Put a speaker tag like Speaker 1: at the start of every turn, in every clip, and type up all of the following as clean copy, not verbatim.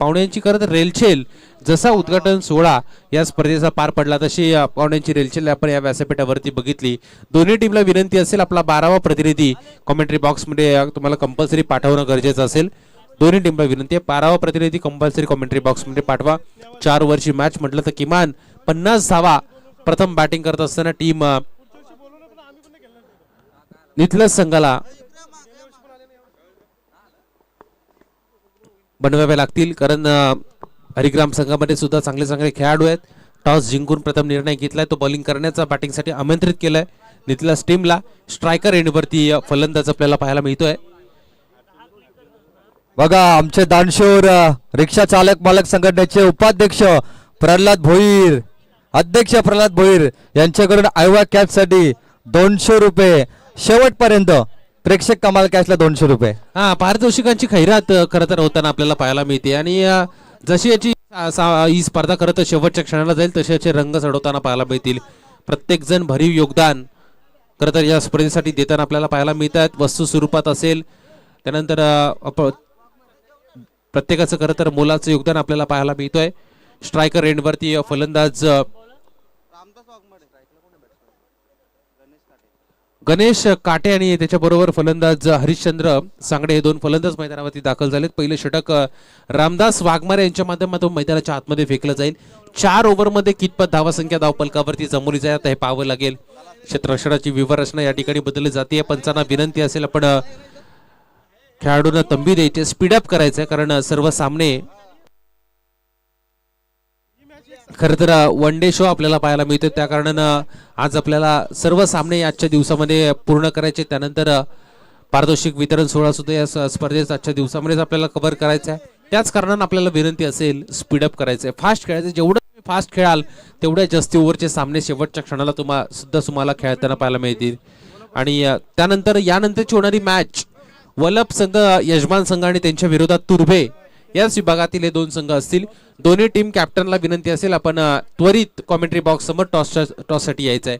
Speaker 1: पाहुण्यांची खरं तर रेलचेल जसा उद्घाटन सोहळा या स्पर्धेचा पार पडला तशी पाहुण्यांची रेलचेल आपण या व्यासपीठावरती बघितली. दोन्ही टीमला विनंती असेल आपला 12वा प्रतिनिधी कॉमेंट्री बॉक्समध्ये तुम्हाला कंपल्सरी पाठवणं गरजेचं असेल. दोन्ही टीमला विनंती आहे 12वा प्रतिनिधी कंपल्सरी कॉमेंट्री बॉक्समध्ये पाठवा. 4 ओव्हरची मॅच म्हटलं तर किमान 50 धावा प्रथम बॅटिंग करत असताना टीम निथलस संघाला बनवावे लागतील, कारण हरिग्राम संघामध्ये सुद्धा चांगले चांगले खेळाडू आहेत. टॉस जिंकून प्रथम निर्णय घेतलाय तो बॉलिंग करण्याचा, बॅटिंगसाठी आमंत्रित केलंय निथलस टीमला. स्ट्रायकर एंडवरती फलंदाज आपल्याला पाहायला मिळतोय.
Speaker 2: बघा आमचे दानशूर रिक्षा चालक मालक संघटनेचे उपाध्यक्ष प्रल्हाद भोईर, अध्यक्ष प्रल्हाद भोईर यांच्याकडून आयवा कॅच साठी 200 रुपये शेवटपर्यंत. प्रेक्षक कमाल कॅचला 200 रुपये.
Speaker 1: हा, पारितोषिकांची खैरात खरं तर होताना आपल्याला पाहायला मिळते आणि जशी याची ही स्पर्धा खरं तर शेवटच्या क्षणाला जाईल तसे याचे रंग चढवताना पाहायला मिळतील. प्रत्येक जण भरीव योगदान खरं तर या स्पर्धेसाठी देताना आपल्याला पाहायला मिळतात. वस्तू स्वरूपात असेल, त्यानंतर प्रत्येकाचं खरं तर मोलाचं योगदान आपल्याला पाहायला मिळतोय. स्ट्रायकर एंडवरती फलंदाज गणेश काटे आणि त्याच्याबरोबर फलंदाज हरिश्चंद्र सांगडे हे दोन फलंदाज मैदानावरती दाखल झालेत. पहिलं षटक रामदास वाघमारे यांच्या माध्यमातून मैदानाच्या आतमध्ये फेकलं जाईल. 4 ओव्हरमध्ये कितपत धावसंख्या धावपलकावरती जमवली जाईल हे पाहावं लागेल. क्षेत्ररक्षणाची विवरचना या ठिकाणी बदलली जाते. पंचांना विनंती असेल आपण खेळाडूंना तंबी द्यायची, स्पीडअप करायचंय, कारण सर्व सामने खरं तर वन डे शो आपल्याला पाहायला मिळतो. त्या कारणानं आज आपल्याला सर्व सामने आजच्या दिवसामध्ये पूर्ण करायचे. त्यानंतर पारितोषिक वितरण सोहळा सुद्धा या स्पर्धेत आजच्या दिवसामध्येच आपल्याला कव्हर करायचा आहे. त्याच कारणानं आपल्याला विनंती असेल स्पीडअप करायचंय, फास्ट खेळायचं. जेवढं तुम्ही फास्ट खेळाल तेवढ्या जास्ती ओव्हरचे सामने शेवटच्या क्षणाला तुम्हाला खेळताना पाहायला मिळतील. आणि त्यानंतर यानंतरची होणारी मॅच वलप संघ यजमान संघ आणि त्यांच्या विरोधात तुर्भे याच विभागातील हे 2 संघ असतील. दोन्ही टीम कॅप्टनला विनंती असेल आपण त्वरित कॉमेंट्री बॉक्स समोर टॉससाठी यायचं आहे.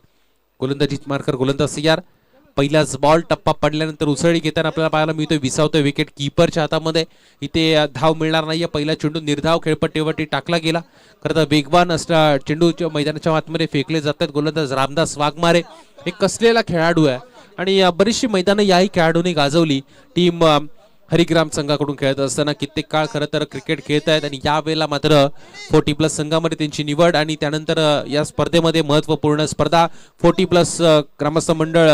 Speaker 1: गोलंदाजी मार्कर गोलंदाज तयार. पहिलाच बॉल टप्पा पडल्यानंतर उसळी घेताना आपल्याला पाहायला मिळतोय, विसावतोय विकेट कीपरच्या हातामध्ये. इथे धाव मिळणार नाहीये. पहिला चेंडू निर्धाव खेळपट्टीवरती टाकला गेला. खरं तर वेगवान असला चेंडूच्या मैदानाच्या आतमध्ये फेकले जातात. गोलंदाज रामदास वाघमारे एक कसलेला खेळाडू आहे आणि बरीचशी मैदानं याही खेळाडूंनी गाजवली. टीम हरिग्राम संघाकडून खेळत असताना कित्येक काळ खरं तर क्रिकेट खेळत आहेत आणि यावेळेला मात्र 40+ संघामध्ये त्यांची निवड आणि त्यानंतर या स्पर्धेमध्ये महत्त्वपूर्ण स्पर्धा 40+ ग्रामस्थ मंडळ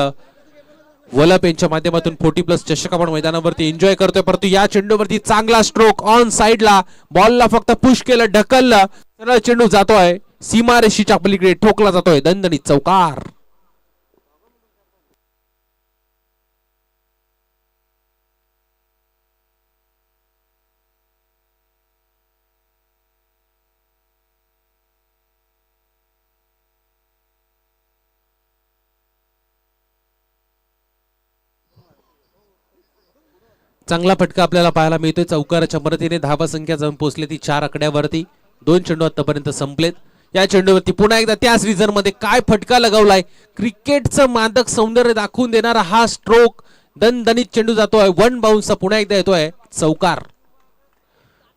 Speaker 1: वलप यांच्या माध्यमातून 40+ चषक आपण मैदानावरती एन्जॉय करतोय. परंतु या चेंडूवरती चांगला स्ट्रोक ऑन साइडला, बॉलला फक्त पुश केलं, ढकललं, सरळ चेंडू जातोय सीमारेषेच्या पलीकडे, ठोकला जातोय दणदणीत चौकार. चांगला फटका आपल्याला पाहायला मिळतोय. चौकाराच्या मदतीने धावा संख्या जाऊन पोहोचली ती 4 आकड्यावरती. 2 चेंडू आतापर्यंत संपलेत. या चेंडूवरती पुन्हा एकदा त्याच रिझन मध्ये काय फटका लगावलाय. क्रिकेटचं मादक सौंदर्य दाखवून देणारा हा स्ट्रोक, दणदणीत चेंडू जातोय. 1 बाउन्सचा पुन्हा एकदा येतोय चौकार.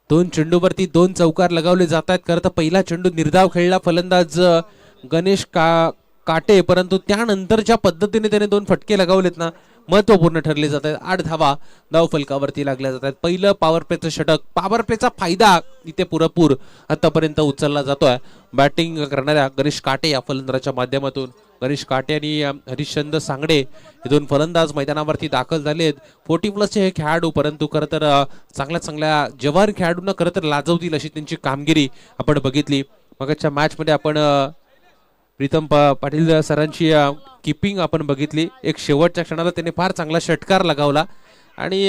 Speaker 1: 2 चेंडूवरती 2 चौकार लगावले जात आहेत. खरं तर पहिला चेंडू निर्धाव खेळला फलंदाज गणेश काटे, परंतु त्यानंतर ज्या पद्धतीने त्याने 2 फटके लगावलेत ना, महत्वपूर्ण ठरले जात आहेत. 8 धावा धाव फलकावरती लागल्या जातात. पहिलं पॉवर प्लेचं षटक, पॉवर प्लेचा फायदा इथे पुरेपूर आतापर्यंत उचलला जातोय. बॅटिंग करणाऱ्या गणेश काटे या फलंदाजाच्या माध्यमातून गणेश काटे आणि हरिश्चंद्र सांगडे हे 2 फलंदाज मैदानावरती दाखल झालेत. 40+ हे खेळाडू, परंतु खरं तर चांगल्या चांगल्या जवान खेळाडूंना खरं तर लाजवतील अशी त्यांची कामगिरी आपण बघितली. मगच्या मॅचमध्ये आपण प्रीतम पाटील सरांची किपिंग आपण बघितली. एक शेवटच्या क्षणाला त्यांनी फार चांगला षटकार लगावला आणि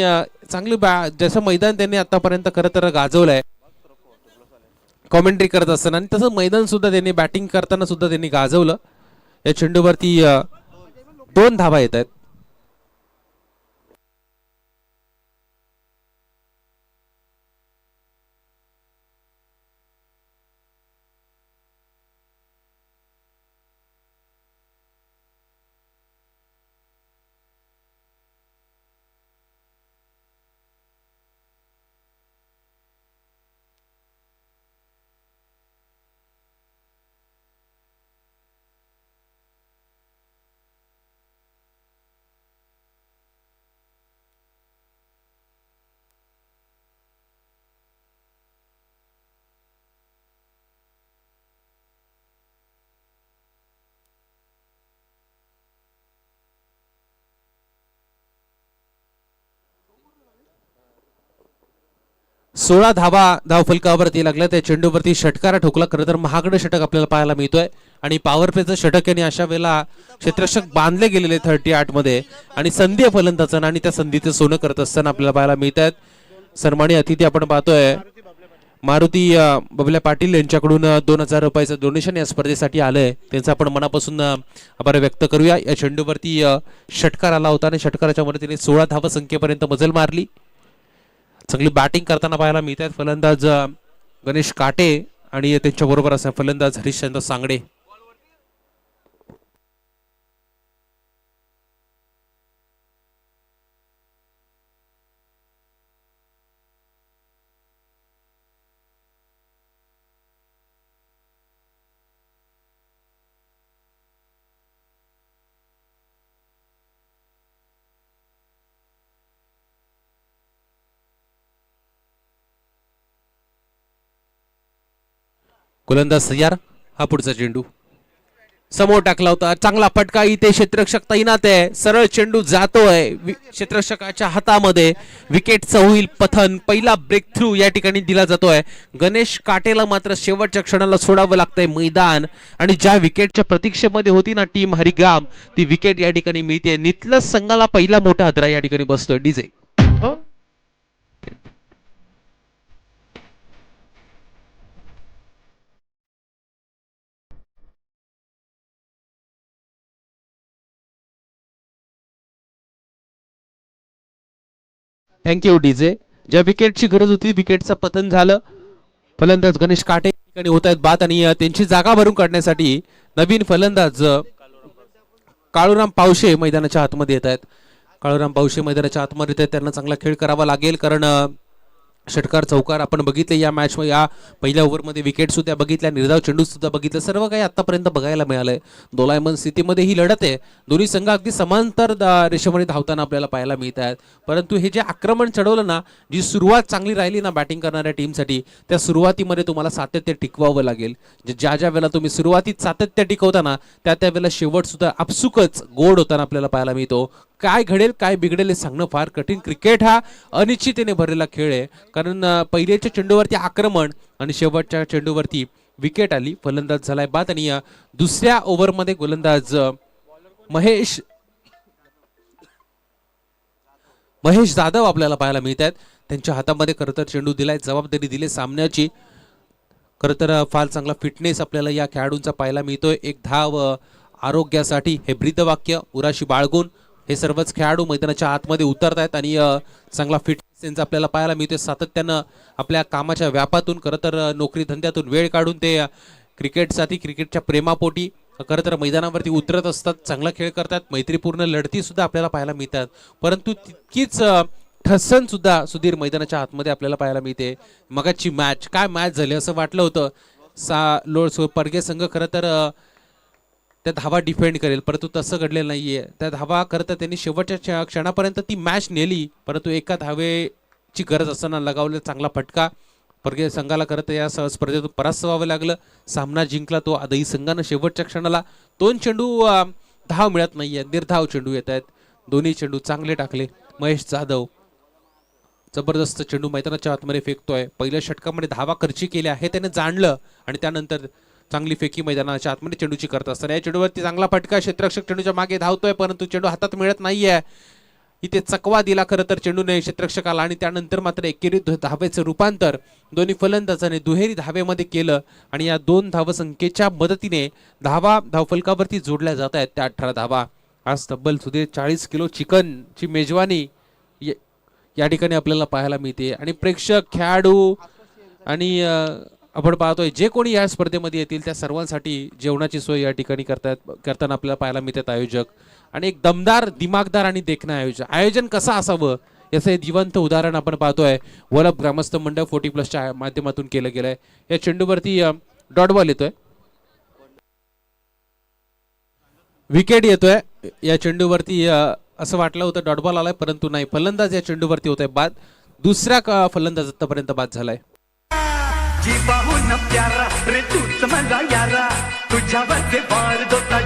Speaker 1: चांगली जसं मैदान त्यांनी आतापर्यंत खरं तर गाजवलंय कॉमेंट्री करत असताना, आणि तसं मैदान सुद्धा त्यांनी बॅटिंग करताना सुद्धा त्यांनी गाजवलं. या चेंडूवरती 2 धावा येत आहेत. 16 धावा धावफलकावरती लागल्या. त्या चेंडूवरती षटकारा ठोकला. खरं तर महागडं षटक आपल्याला पाहायला मिळतोय आणि पॉवर प्लेचं षटक यांनी अशा वेळेला क्षेत्ररक्षक बांधले गेलेले 38 मध्ये आणि संधी आहे फलंदाजांना आणि त्या संधीचं सोनं करत असताना आपल्याला पाहायला मिळत आहेत. सन्माननीय अतिथी आपण पाहतोय मारुती बबल्या पाटील यांच्याकडून 2000 रुपयाचं डोनेशन या स्पर्धेसाठी आलंय. त्यांचा आपण मनापासून आभार व्यक्त करूया. या चेंडूवरती षटकार आला होता आणि षटकाराच्या मदतीने 16 धावा संख्येपर्यंत मजल मारली. चांगली बॅटिंग करताना पाहायला मिळत आहेत फलंदाज गणेश काटे आणि त्यांच्याबरोबर असं फलंदाज हरिश्चंद्र सांगडे. गोलंदाज तयार. हा पुढचा चेंडू समोर टाकला होता. चांगला फटका. इथे क्षेत्ररक्षक तैनात आहे. सरळ चेंडू जातोय क्षेत्ररक्षकाच्या हातामध्ये. विकेटचं होईल पतन. पहिला ब्रेक थ्रू या ठिकाणी दिला जातोय. गणेश काटेला मात्र शेवटच्या क्षणाला सोडावं लागतंय मैदान आणि ज्या विकेटच्या प्रतीक्षेमध्ये होती ना टीम हरिग्राम, ती विकेट या ठिकाणी मिळते. नितलस संघाला पहिला मोठा हादरा या ठिकाणी बसतोय. DJ thank you DJ. ज्या विकेटची गरज होती विकेटचं पतन झालं. फलंदाज गणेश काटे ठिकाणी होत आहेत बाद आणि त्यांची जागा भरून काढण्यासाठी नवीन फलंदाज काळूराम पावशे मैदानाच्या आतमध्ये येत आहेत. काळूराम पावशे मैदानाच्या आतमध्ये येत आहेत. त्यांना चांगला खेळ करावा लागेल कारण षटकार चौकार आपण बघितले या मॅच मध्ये. या पहिल्या ओव्हरमध्ये विकेट सुद्धा बघितल्या, निर्धाव चेंडू सुद्धा बघितलं. सर्व काही आतापर्यंत बघायला मिळालंय. दोलायमान स्थितीमध्ये ही लढत आहे. दोन्ही संघ अगदी समांतर रेषेमध्ये धावताना आपल्याला पाहायला मिळत आहेत. परंतु हे जे आक्रमण चढवलं ना, जी सुरुवात चांगली राहिली ना बॅटिंग करणाऱ्या टीमसाठी, त्या सुरुवातीमध्ये तुम्हाला सातत्य टिकवावं लागेल. ज्या ज्या वेळेला तुम्ही सुरुवातीत सातत्य टिकवताना त्या वेळेला शेवट सुद्धा आपसुकच गोड होताना आपल्याला पाहायला मिळतो. काय घडेल काय बिघडेल हे सांगणं फार कठीण. क्रिकेट हा अनिश्चिततेने भरलेला खेळ आहे कारण पहिल्याच्या चेंडूवरती आक्रमण आणि शेवटच्या चेंडूवरती विकेट आली. फलंदाज झालाय बाद आणि दुसऱ्या ओव्हरमध्ये गोलंदाज महेश जाधव आपल्याला पाहायला मिळत आहेत. त्यांच्या हातामध्ये खरं तर चेंडू दिलाय, जबाबदारी दिली सामन्याची. खरं तर फार चांगला फिटनेस आपल्याला या खेळाडूंचा पाहायला मिळतोय. एक धाव आरोग्यासाठी हे ब्रीदवाक्य उराशी बाळगून हे सर्वच खेळाडू मैदानाच्या आतमध्ये उतरत आहेत आणि चांगला फिटनेस त्यांचा आपल्याला पाहायला मिळतोय. सातत्यानं आपल्या कामाच्या व्यापातून खरं तर नोकरी धंद्यातून वेळ काढून ते क्रिकेटसाठी क्रिकेटच्या प्रेमापोटी खरं तर मैदानावरती उतरत असतात. चांगला खेळ करतात. मैत्रीपूर्ण लढती सुद्धा आपल्याला पाहायला मिळतात. परंतु तितकीच ठसन सुद्धा सुधीर मैदानाच्या आतमध्ये आपल्याला पाहायला मिळते. मगाची मॅच काय मॅच झाली असं वाटलं होतं. परगे संघ खरं तर त्या धावा डिफेंड करेल परंतु तसं घडलेलं नाहीये. त्या धावा खरं तर त्यांनी शेवटच्या क्षणापर्यंत ती मॅच नेली परंतु एका धावेची गरज असताना लगावलेला चांगला फटका. परगे संघाला खरं तर या स्पर्धेतून परास्त व्हावं लागलं. सामना जिंकला तो आदई संघानं शेवटच्या क्षणाला. 2 चेंडू धाव मिळत नाहीये, निर्धाव चेंडू येत आहेत. दोन्ही चेंडू चांगले टाकले. महेश जाधव जबरदस्त चेंडू मैदानाच्या आतमध्ये फेकतोय. पहिल्या षटकामध्ये धावा खर्ची केल्या हे त्याने जाणलं आणि त्यानंतर चांगली फेकी मैदानाच्या आतमध्ये चेंडूची करत असताना या चेंडूवरती चांगला फटका. क्षेत्ररक्षक चेंडूच्या मागे धावतोय परंतु चेंडू हातात मिळत नाहीये. इथे चकवा दिला खरं तर चेंडूने क्षेत्ररक्षकाला आणि त्यानंतर मात्र एकेरी धावेचं रूपांतर दोन्ही फलंदाजाने दुहेरी धावेमध्ये केलं आणि या 2 धावसंख्येच्या मदतीने धावफलकावरती जोडल्या जात आहेत त्या 18 धावा. आज तब्बल सुधीर 40 किलो चिकनची मेजवानी या ठिकाणी आपल्याला पाहायला मिळते आणि प्रेक्षक खेळाडू आणि आपण पाहतोय जे कोणी या स्पर्धेमध्ये येतील त्या सर्वांसाठी जेवणाची सोय या ठिकाणी करताना आपल्याला पाहायला मिळतात आयोजक. आणि एक दमदार, दिमागदार आणि देखणं आयोजन कसं असावं याचं जिवंत उदाहरण आपण पाहतोय. वलभ ग्रामस्थ मंडळ 40+ माध्यमातून केलं गेलंय. या चेंडूवरती डॉट बॉल येतोय, विकेट येतोय. या चेंडूवरती असं वाटलं होतं डॉट बॉल आलाय परंतु नाही. फलंदाज या चेंडूवरती होत आहे बाद. दुसऱ्या फलंदाज आतापर्यंत बाद झालाय.
Speaker 3: जी पाहून प्यारा रे तूच माझा यारा, तुझ्यावर वार दोता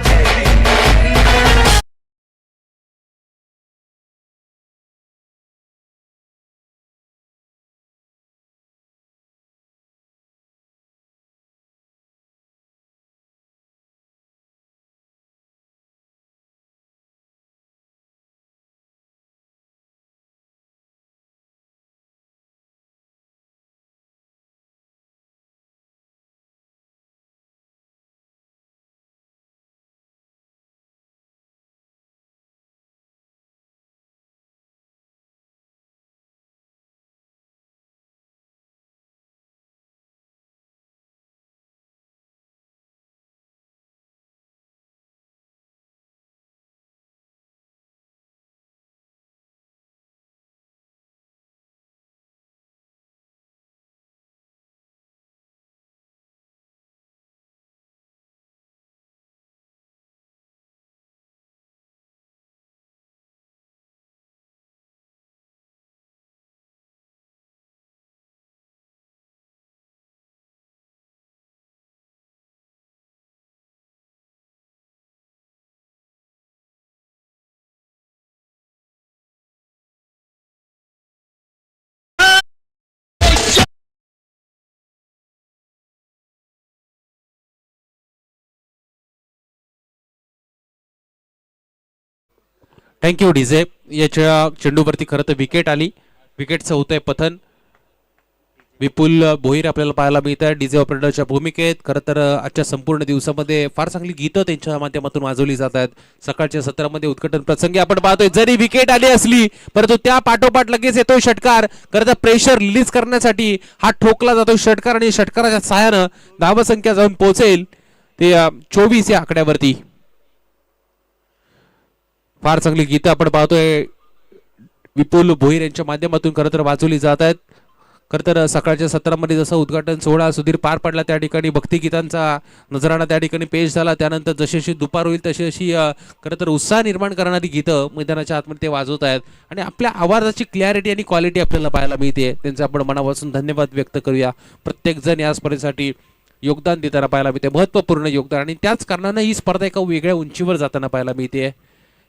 Speaker 1: थँक्यू डीजे. याच्या चेंडूवरती खरं तर विकेट आली. विकेटचं होतंय पतन. विपुल भोईर आपल्याला पाहायला मिळत आहे डीजे ऑपरेटरच्या भूमिकेत. खरं तर आजच्या संपूर्ण दिवसामध्ये फार चांगली गीतं त्यांच्या माध्यमातून वाजवली जात आहेत. सकाळच्या सत्रामध्ये उद्घाटन प्रसंगी आपण पाहतोय जरी विकेट आली असली परंतु त्या पाठोपाठ लगेच येतोय षटकार. खरं तर प्रेशर रिलीज करण्यासाठी हा ठोकला जातोय षटकार आणि षटकाराच्या सहाय्यानं धावसंख्या जाऊन पोहोचेल ते 24 या आकड्यावरती. फार चांगली गीतं आपण पाहतोय विपुल भोईर यांच्या माध्यमातून खरं तर वाजवली जात आहेत. खरं तर सकाळच्या सत्रामध्ये जसं उद्घाटन सोहळा सुधीर पार पडला त्या ठिकाणी भक्तिगीतांचा नजराणा त्या ठिकाणी पेश झाला. त्यानंतर जशी जशी दुपार होईल तशी अशी खरं तर उत्साह निर्माण करणारी गीतं मैदानाच्या आतमध्ये ते वाजवत आहेत आणि आपल्या आवाजाची क्लॅरिटी आणि क्वालिटी आपल्याला पाहायला मिळते. त्यांचं आपण मनापासून धन्यवाद व्यक्त करूया. प्रत्येक जण या स्पर्धेसाठी योगदान देताना पाहायला मिळते, महत्त्वपूर्ण योगदान, आणि त्याच कारणानं ही स्पर्धा एका वेगळ्या उंचीवर जाताना पाहायला मिळते.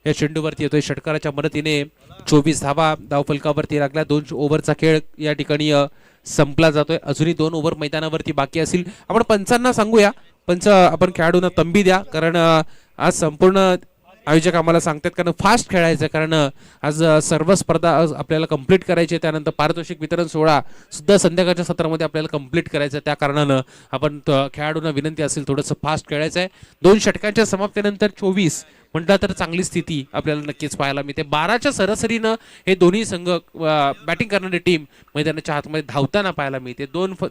Speaker 1: या चेंडूवरती येतोय षटकाराच्या मदतीने 24 धावा धावफलकावरती लागल्या. 2 ओव्हरचा खेळ या ठिकाणी संपला जातोय. अजूनही 2 ओव्हर मैदानावरती बाकी असतील. आपण पंचांना सांगूया, पंच आपण खेळाडूंना तंबी द्या, कारण आज संपूर्ण आयोजक आम्हाला सांगतात कारण फास्ट खेळायचं, कारण आज सर्व स्पर्धा आपल्याला कंप्लीट करायची. त्यानंतर पारितोषिक वितरण सोहळा सुद्धा संध्याकाळच्या सत्रामध्ये आपल्याला कंप्लीट करायचं. त्या कारणानं आपण खेळाडूंना विनंती असेल थोडंसं फास्ट खेळायचं आहे. 2 षटकांच्या समाप्तीनंतर 24 म्हटलं तर चांगली स्थिती आपल्याला नक्कीच पाहायला मिळते. 12च्या सरासरीनं हे दोन्ही संघ बॅटिंग करणारी टीम मैदानाच्या आतमध्ये धावताना पाहायला मिळते.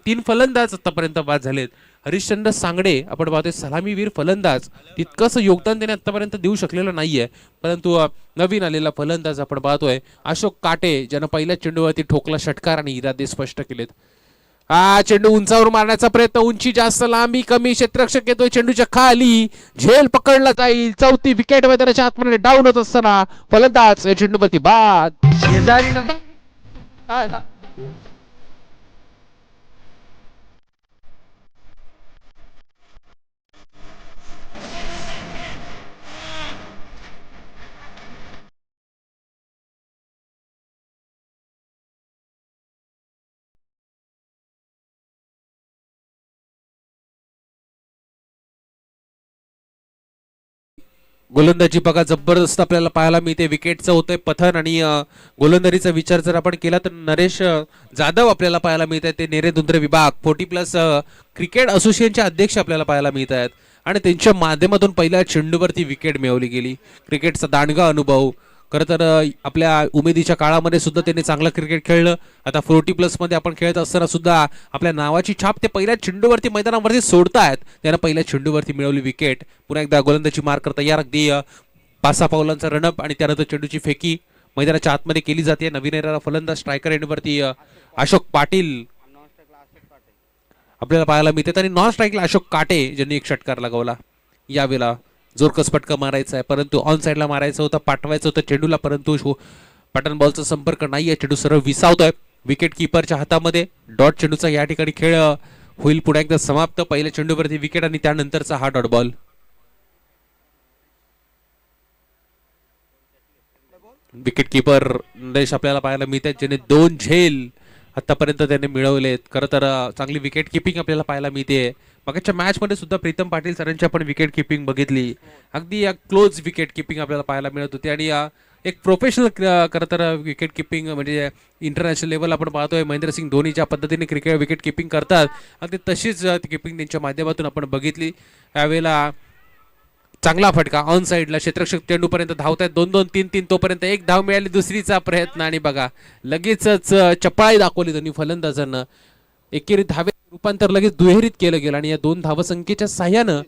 Speaker 1: 3 फलंदाज आतापर्यंत बाद झालेत. हरिश्चंद्र सांगडे आपण पाहतोय सलामीवीर फलंदाज, तितकंसं योगदान त्याने आतापर्यंत देऊ शकलेलं नाहीये, परंतु नवीन आलेला फलंदाज आपण पाहतोय अशोक काटे, ज्यानं पहिल्या चेंडूवरती ठोकला षटकार आणि इरादे स्पष्ट केलेत. हा चेंडू उंचावर मारण्याचा प्रयत्न, उंची जास्त, लांबी कमी, क्षेत्ररक्षक येतोय चेंडूच्या खाली, झेल पकडला जाईल. 4थी विकेट मैदानाच्या आतमध्ये डाऊन होत असताना फलंदाज या चेंडूवरती बाद. गोलंदाजी बघा जबरदस्त आपल्याला पाहायला मिळते. विकेटचं होतंय पतन आणि गोलंदाजीचा विचार जर आपण केला तर नरेश जाधव आपल्याला पाहायला मिळत आहेत. ते नेरेदुंद्रे विभाग 40+ क्रिकेट असोसिएशनचे अध्यक्ष आपल्याला पाहायला मिळत आहेत आणि त्यांच्या माध्यमातून पहिल्या चेंडूवरती विकेट मिळवली गेली. क्रिकेटचा दांडगा अनुभव. खरं तर आपल्या उमेदीच्या काळामध्ये सुद्धा त्यांनी चांगलं क्रिकेट खेळलं. आता 40+ मध्ये आपण खेळत असताना सुद्धा आपल्या नावाची छाप ते पहिल्या चेंडूवरती मैदानावरती सोडतायत. त्यानं पहिल्या चेंडूवरती मिळवली विकेट. पुन्हा एकदा गोलंदाजी मार करता तयार, अगदी 5-6 पावलांचा रनअप आणि त्यानंतर चेंडूची फेकी मैदानाच्या आतमध्ये केली जाते. नवीन येणारा फलंदाज स्ट्रायकर एंडवरती अशोक पाटील आपल्याला पाहायला मिळतात आणि नॉन स्ट्राईकला अशोक काटे ज्यांनी एक षटकार लगावला. यावेळेला जोरकस फटका मारायचा आहे, परंतु ऑन साईडला मारायचं होतं, पाठवायचं होतं चेंडूला, परंतु पॅटर्न बॉलचा संपर्क नाहीये. चेंडू सरळ विसावतोय विकेट किपरच्या हातामध्ये. डॉट चेंडूचा या ठिकाणी खेळ होईल पुन्हा एकदा समाप्त. पहिल्या चेंडूवरती विकेट आणि त्यानंतरचा हा dot ball. Wicket keeper Naresh आपल्याला पाहायला मिळतात, ज्याने 2 झेल आतापर्यंत त्याने मिळवलेत. खरं तर चांगली विकेट किपिंग आपल्याला पाहायला मिळते. मागच्या मॅच मध्ये सुद्धा प्रीतम पाटील सरांची आपण विकेट किपिंग बघितली, अगदी क्लोज विकेट किपिंग आपल्याला पाहायला मिळत होती आणि एक प्रोफेशनल खरं तर विकेट किपिंग म्हणजे इंटरनॅशनल लेवल आपण पाहतोय. महेंद्रसिंग धोनी ज्या पद्धतीने क्रिकेट विकेट किपिंग करतात अगदी तशीच किपिंग त्यांच्या माध्यमातून आपण बघितली. त्यावेळेला चांगला फटका ऑन साईडला, क्षेत्ररक्षक चेंडूपर्यंत धावतायत 2-2, 3-3, तोपर्यंत एक धाव मिळाली, दुसरीचा प्रयत्न आणि बघा लगेचच चपळाई दाखवली दोन्ही फलंदाजांना. एकेरी धावे रूपांतर लगेच दुहेरीत केलं गेलं आणि या 2 धावसंख्येच्या साह्यानं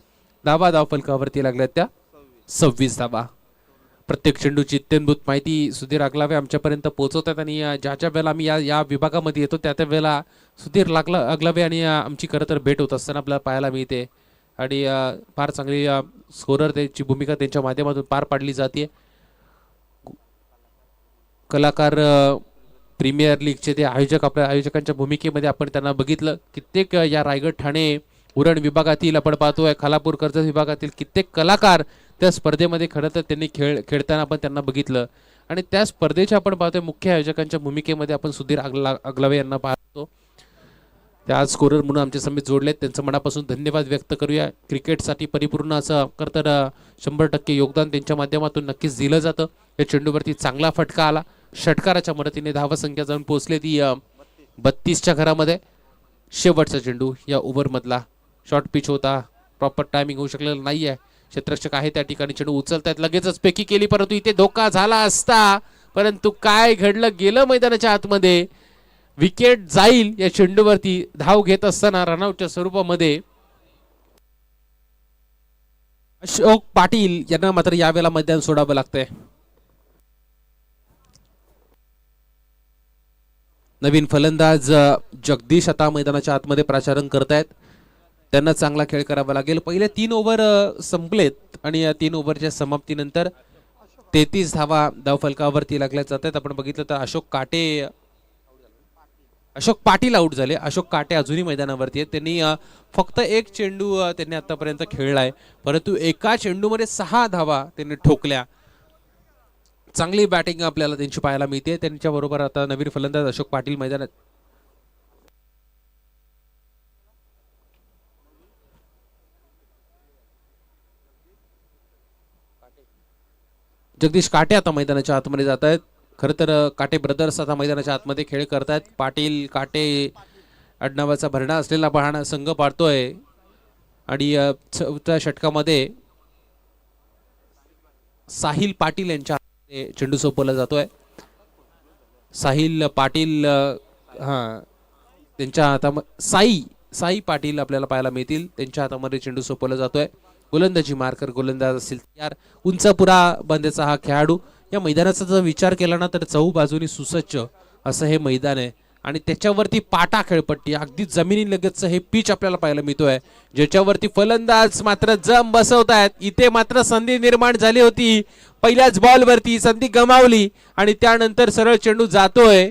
Speaker 1: धाव फलकावरती लागल्यात त्या 26 धावा. प्रत्येक चेंडूची इत्यंभूत माहिती सुधीर अगलावे आमच्यापर्यंत पोहोचवतात आणि ज्या वेळेला आम्ही या विभागामध्ये येतो त्या वेळेला सुधीर अगलावे आणि आमची खरं तर भेट होत असताना आपल्याला पाहायला मिळते आणि फार चांगली स्कोरर त्यांची भूमिका त्यांच्या माध्यमातून पार पाडली जाते. कलाकार प्रीमियर लीगचे ते आयोजक, आपल्या आयोजकांच्या भूमिकेमध्ये आपण त्यांना बघितलं. कित्येक या रायगड ठाणे उरण विभागातील आपण पाहतोय, खालापूर कर्जत विभागातील कित्येक कलाकार त्या स्पर्धेमध्ये खरं तर त्यांनी खेळताना आपण त्यांना बघितलं आणि त्या स्पर्धेच्या आपण पाहतोय मुख्य आयोजकांच्या भूमिकेमध्ये आपण सुधीर अगलावे यांना पाहतो. ते आज स्कोरर म्हणून आमच्या समित जोडलेत, त्यांचं मनापासून धन्यवाद व्यक्त करूया. क्रिकेटसाठी परिपूर्ण असं तर 100% योगदान त्यांच्या माध्यमातून नक्कीच दिलं जातं. या चेंडूवरती चांगला फटका आला, षटकाराच्या मदतीने धावा संख्या जाऊन पोहोचले ती 32च्या घरामध्ये. शेवटचा चेंडू या ओव्हरमधला, शॉर्ट पिच होता, प्रॉपर टायमिंग होऊ शकलेलं नाही आहे. क्षेत्ररक्षक आहे त्या ठिकाणी, चेंडू उचलतायत, लगेचच पेकी केली, परंतु इथे धोका झाला असता, परंतु काय घडलं गेलं मैदानाच्या आतमध्ये. विकेट जाईल या चेंडूवरती धाव घेत असताना रनआउटच्या स्वरूपामध्ये. अशोक पाटील यांना मात्र यावेळेला मैदान सोडावं लागतंय. नवीन फलंदाज जगदीश आता मैदानाच्या आतमध्ये प्राचारण करतायत. त्यांना चांगला खेळ करावा लागेल. पहिले 3 ओव्हर संपलेत आणि या 3 ओव्हरच्या समाप्तीनंतर 33 धावा धावफलकावरती लागल्या जात आहेत. आपण बघितलं तर अशोक पाटील आउट झाले. अशोक काटे अजूनही मैदानावरती आहेत. त्यांनी फक्त एक चेंडू त्यांनी आतापर्यंत खेळलाय, परंतु एका चेंडूमध्ये 6 धावा त्यांनी ठोकल्या. चांगली बॅटिंग आपल्याला त्यांची पाहायला मिळते. त्यांच्या बरोबर आता नवीन फलंदाज अशोक पाटील मैदानात. जगदीश काटे आता मैदानाच्या आतमध्ये जात आहेत. खरं तर काटे ब्रदर्स आता मैदानाच्या आतमध्ये खेळ करतायत. पाटील काटे आडनावाचा भरणा असलेला पाहणा संघ पाडतोय आणि चौथ्या षटकामध्ये साहिल पाटील यांच्या हातामध्ये चेंडू सोपवला जातोय. साहिल पाटील त्यांच्या हातामध्ये साई पाटील आपल्याला पाहायला मिळतील. त्यांच्या हातामध्ये चेंडू सोपवला जातोय. गोलंदाजी मार्कर गोलंदाज असतील तयार. उंचपुरा बंदेचा हा खेळाडू. या मैदानाचा जर विचार केला ना तर चहू बाजूनी सुसज्ज असं हे मैदान आहे आणि त्याच्यावरती पाटा खेळपट्टी, अगदी जमिनी लगतचं हे पिच आपल्याला पाहायला मिळतोय, ज्याच्यावरती फलंदाज मात्र जम बसवतायत. इथे मात्र संधी निर्माण झाली होती, पहिल्याच बॉलवरती संधी गमावली आणि त्यानंतर सरळ चेंडू जातोय.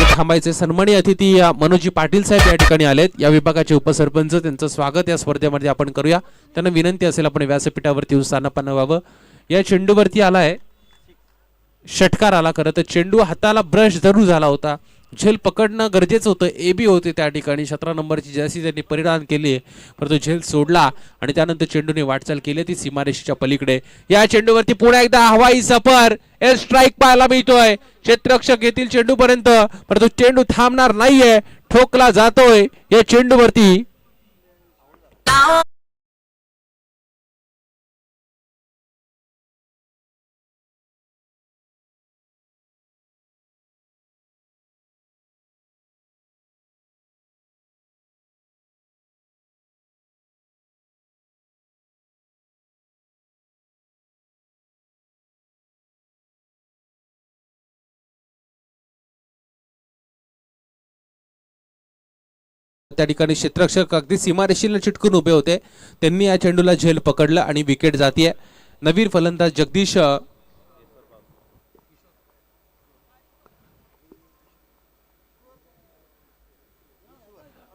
Speaker 1: थांबायचे. सन्मानी अतिथी मनोजी पाटील साहेब या ठिकाणी आलेत. या विभागाचे उपसरपंच, त्यांचं स्वागत या स्पर्धेमध्ये आपण करूया. त्यांना विनंती असेल आपण व्यासपीठावरती येऊन स्थानापन्न व्हावं. या चेंडूवरती आलाय षटकार आला. खरं तर चेंडू हाताला ब्रश धरून झाला होता. झेल पकडणं गरजेचं होतं. AB होते त्या ठिकाणी. 17 नंबरची जर्सी त्यांनी परिधान केली, परंतु झेल सोडला आणि त्यानंतर चेंडूने वाटचाल केली ती सीमारेषेच्या पलीकडे. या चेंडूवरती पुन्हा एकदा हवाई सफर, एअर स्ट्राईक पाहायला मिळतोय. क्षेत्ररक्षक येतील चेंडूपर्यंत, परंतु चेंडू थांबणार नाहीये, ठोकला जातोय या चेंडूवरती. त्या ठिकाणी क्षेत्ररक्षक अगदी सीमारेषेला चिटकून उभे होते. त्यांनी या चेंडूला झेल पकडलं आणि विकेट जातीये. नवीन फलंदाज जगदीश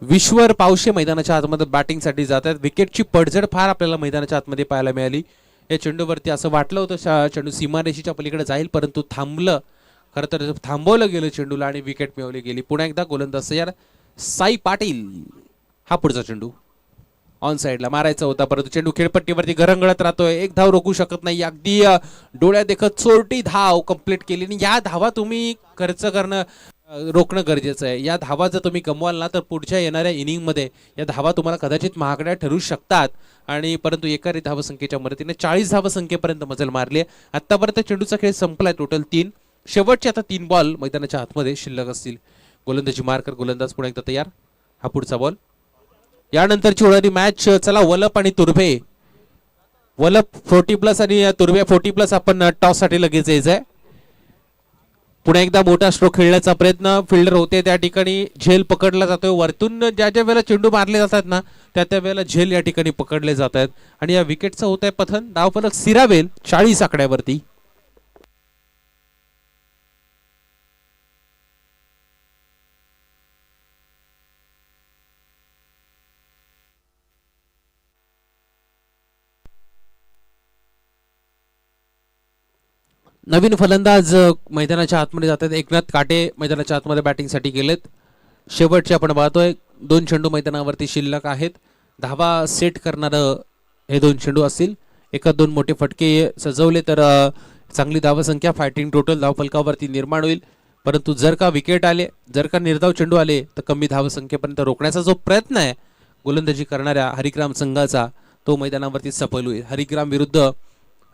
Speaker 1: विश्वर पावशे मैदानाच्या आतमध्ये बॅटिंगसाठी जात आहेत. विकेटची पडझड फार आपल्याला मैदानाच्या आतमध्ये पाहायला मिळाली. या चेंडूवरती असं वाटलं होतं चेंडू सीमारेषेच्या पलीकडे जाईल, परंतु थांबलं. खरं तर थांबवलं गेलं चेंडूला आणि विकेट मिळवली गेली. पुन्हा एकदा गोलंदाज तयार. साई पाटील हा पुढचा चेंडू ऑन साइडला मारायचा होता, परंतु चेंडू खेळपट्टीवरती घरंगळत राहतोय. एक धाव रोखू शकत नाही. अगदी डोळ्या देखत चोरटी धाव कंप्लीट केली. आणि या धावा तुम्ही खर्च करणं रोखणं गरजेचं आहे. या धावा जर तुम्ही गमवाल ना तर पुढच्या येणाऱ्या इनिंगमध्ये या धावा तुम्हाला कदाचित महागड्या ठरू शकतात. आणि परंतु एका धावसंख्येच्या मदतीने 40 धावसंख्येपर्यंत मजल मारली आहे. आतापर्यंत चेंडूचा खेळ संपलाय. टोटल 3. शेवटचे आता 3 बॉल मैदानाच्या आतमध्ये शिल्लक असतील. गोलंदाजी मार्कर गोलंदाज पुन्हा एकदा तयार. हा पुढचा बॉल. यानंतरची होणारी मॅच चला वलप आणि तुर्भे. वलप 40+ आणि तुर्भे 40+. आपण टॉस साठी लगेच यायचंय. पुन्हा एकदा मोठा स्ट्रोक खेळण्याचा प्रयत्न. फिल्डर होते त्या ठिकाणी. झेल पकडला जातोय. वरतून ज्या ज्या वेळेला चेंडू मारले जातात ना त्या त्या वेळेला झेल या ठिकाणी पकडले जात आहेत. आणि या विकेटचं होत आहे पतन. धावफलक सिरावेल 40 आकड्यावरती. नवीन फलंदाज मैदानाच्या आतमध्ये जातात. एकनाथ काटे मैदानाच्या आतमध्ये बॅटिंगसाठी गेलेत. शेवटचे आपण पाहतोय 2 चेंडू मैदानावरती शिल्लक आहेत. धावा सेट करणारं हे 2 चेंडू असतील. एका 2 मोठे फटके सजवले तर चांगली धावसंख्या फायटिंग टोटल धावफलकावरती निर्माण होईल. परंतु जर का विकेट आले, जर का निर्धाव चेंडू आले तर कमी धावसंख्येपर्यंत रोखण्याचा जो प्रयत्न आहे गोलंदाजी करणाऱ्या हरिग्राम संघाचा तो मैदानावरती सफल होईल. हरिग्राम विरुद्ध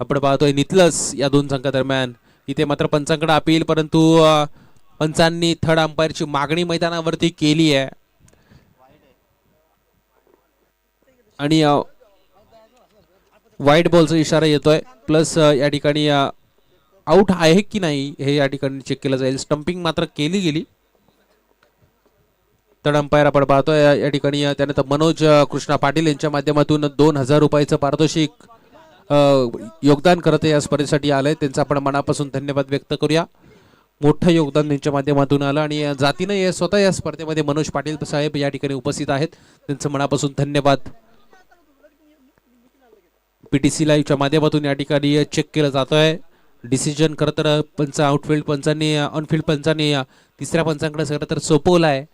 Speaker 1: आपण पाहतोय नितलस या 2 संघादरम्यान. इथे मात्र पंचांकडे अपील, परंतु पंचांनी थर्ड अंपायरची मागणी मैदानावरती केली आहे आणि वाईट बॉलचा इशारा येतोय. प्लस या ठिकाणी आउट आहे की नाही हे या ठिकाणी चेक केलं जाईल. स्टंपिंग मात्र केली गेली. थर्ड अंपायर आपण पाहतोय या ठिकाणी. त्यानंतर मनोज कृष्णा पाटील यांच्या माध्यमातून 2000 रुपयाचं पारितोषिक योगदान करत या स्पर्धेसाठी आलंय. त्यांचा आपण मनापासून धन्यवाद व्यक्त करूया. मोठं योगदान त्यांच्या माध्यमातून आलं आणि जातीनं स्वतः या स्पर्धेमध्ये मनोज पाटील साहेब या ठिकाणी उपस्थित आहेत. त्यांचं मनापासून धन्यवाद. पीटीसी लाईव्हच्या माध्यमातून या ठिकाणी चेक केलं जात आहे. डिसिजन खरं तर पंच आउटफील्ड पंचांनी ऑनफील्ड पंचांनी तिसऱ्या पंचांकडे खरं तर सोपवला आहे.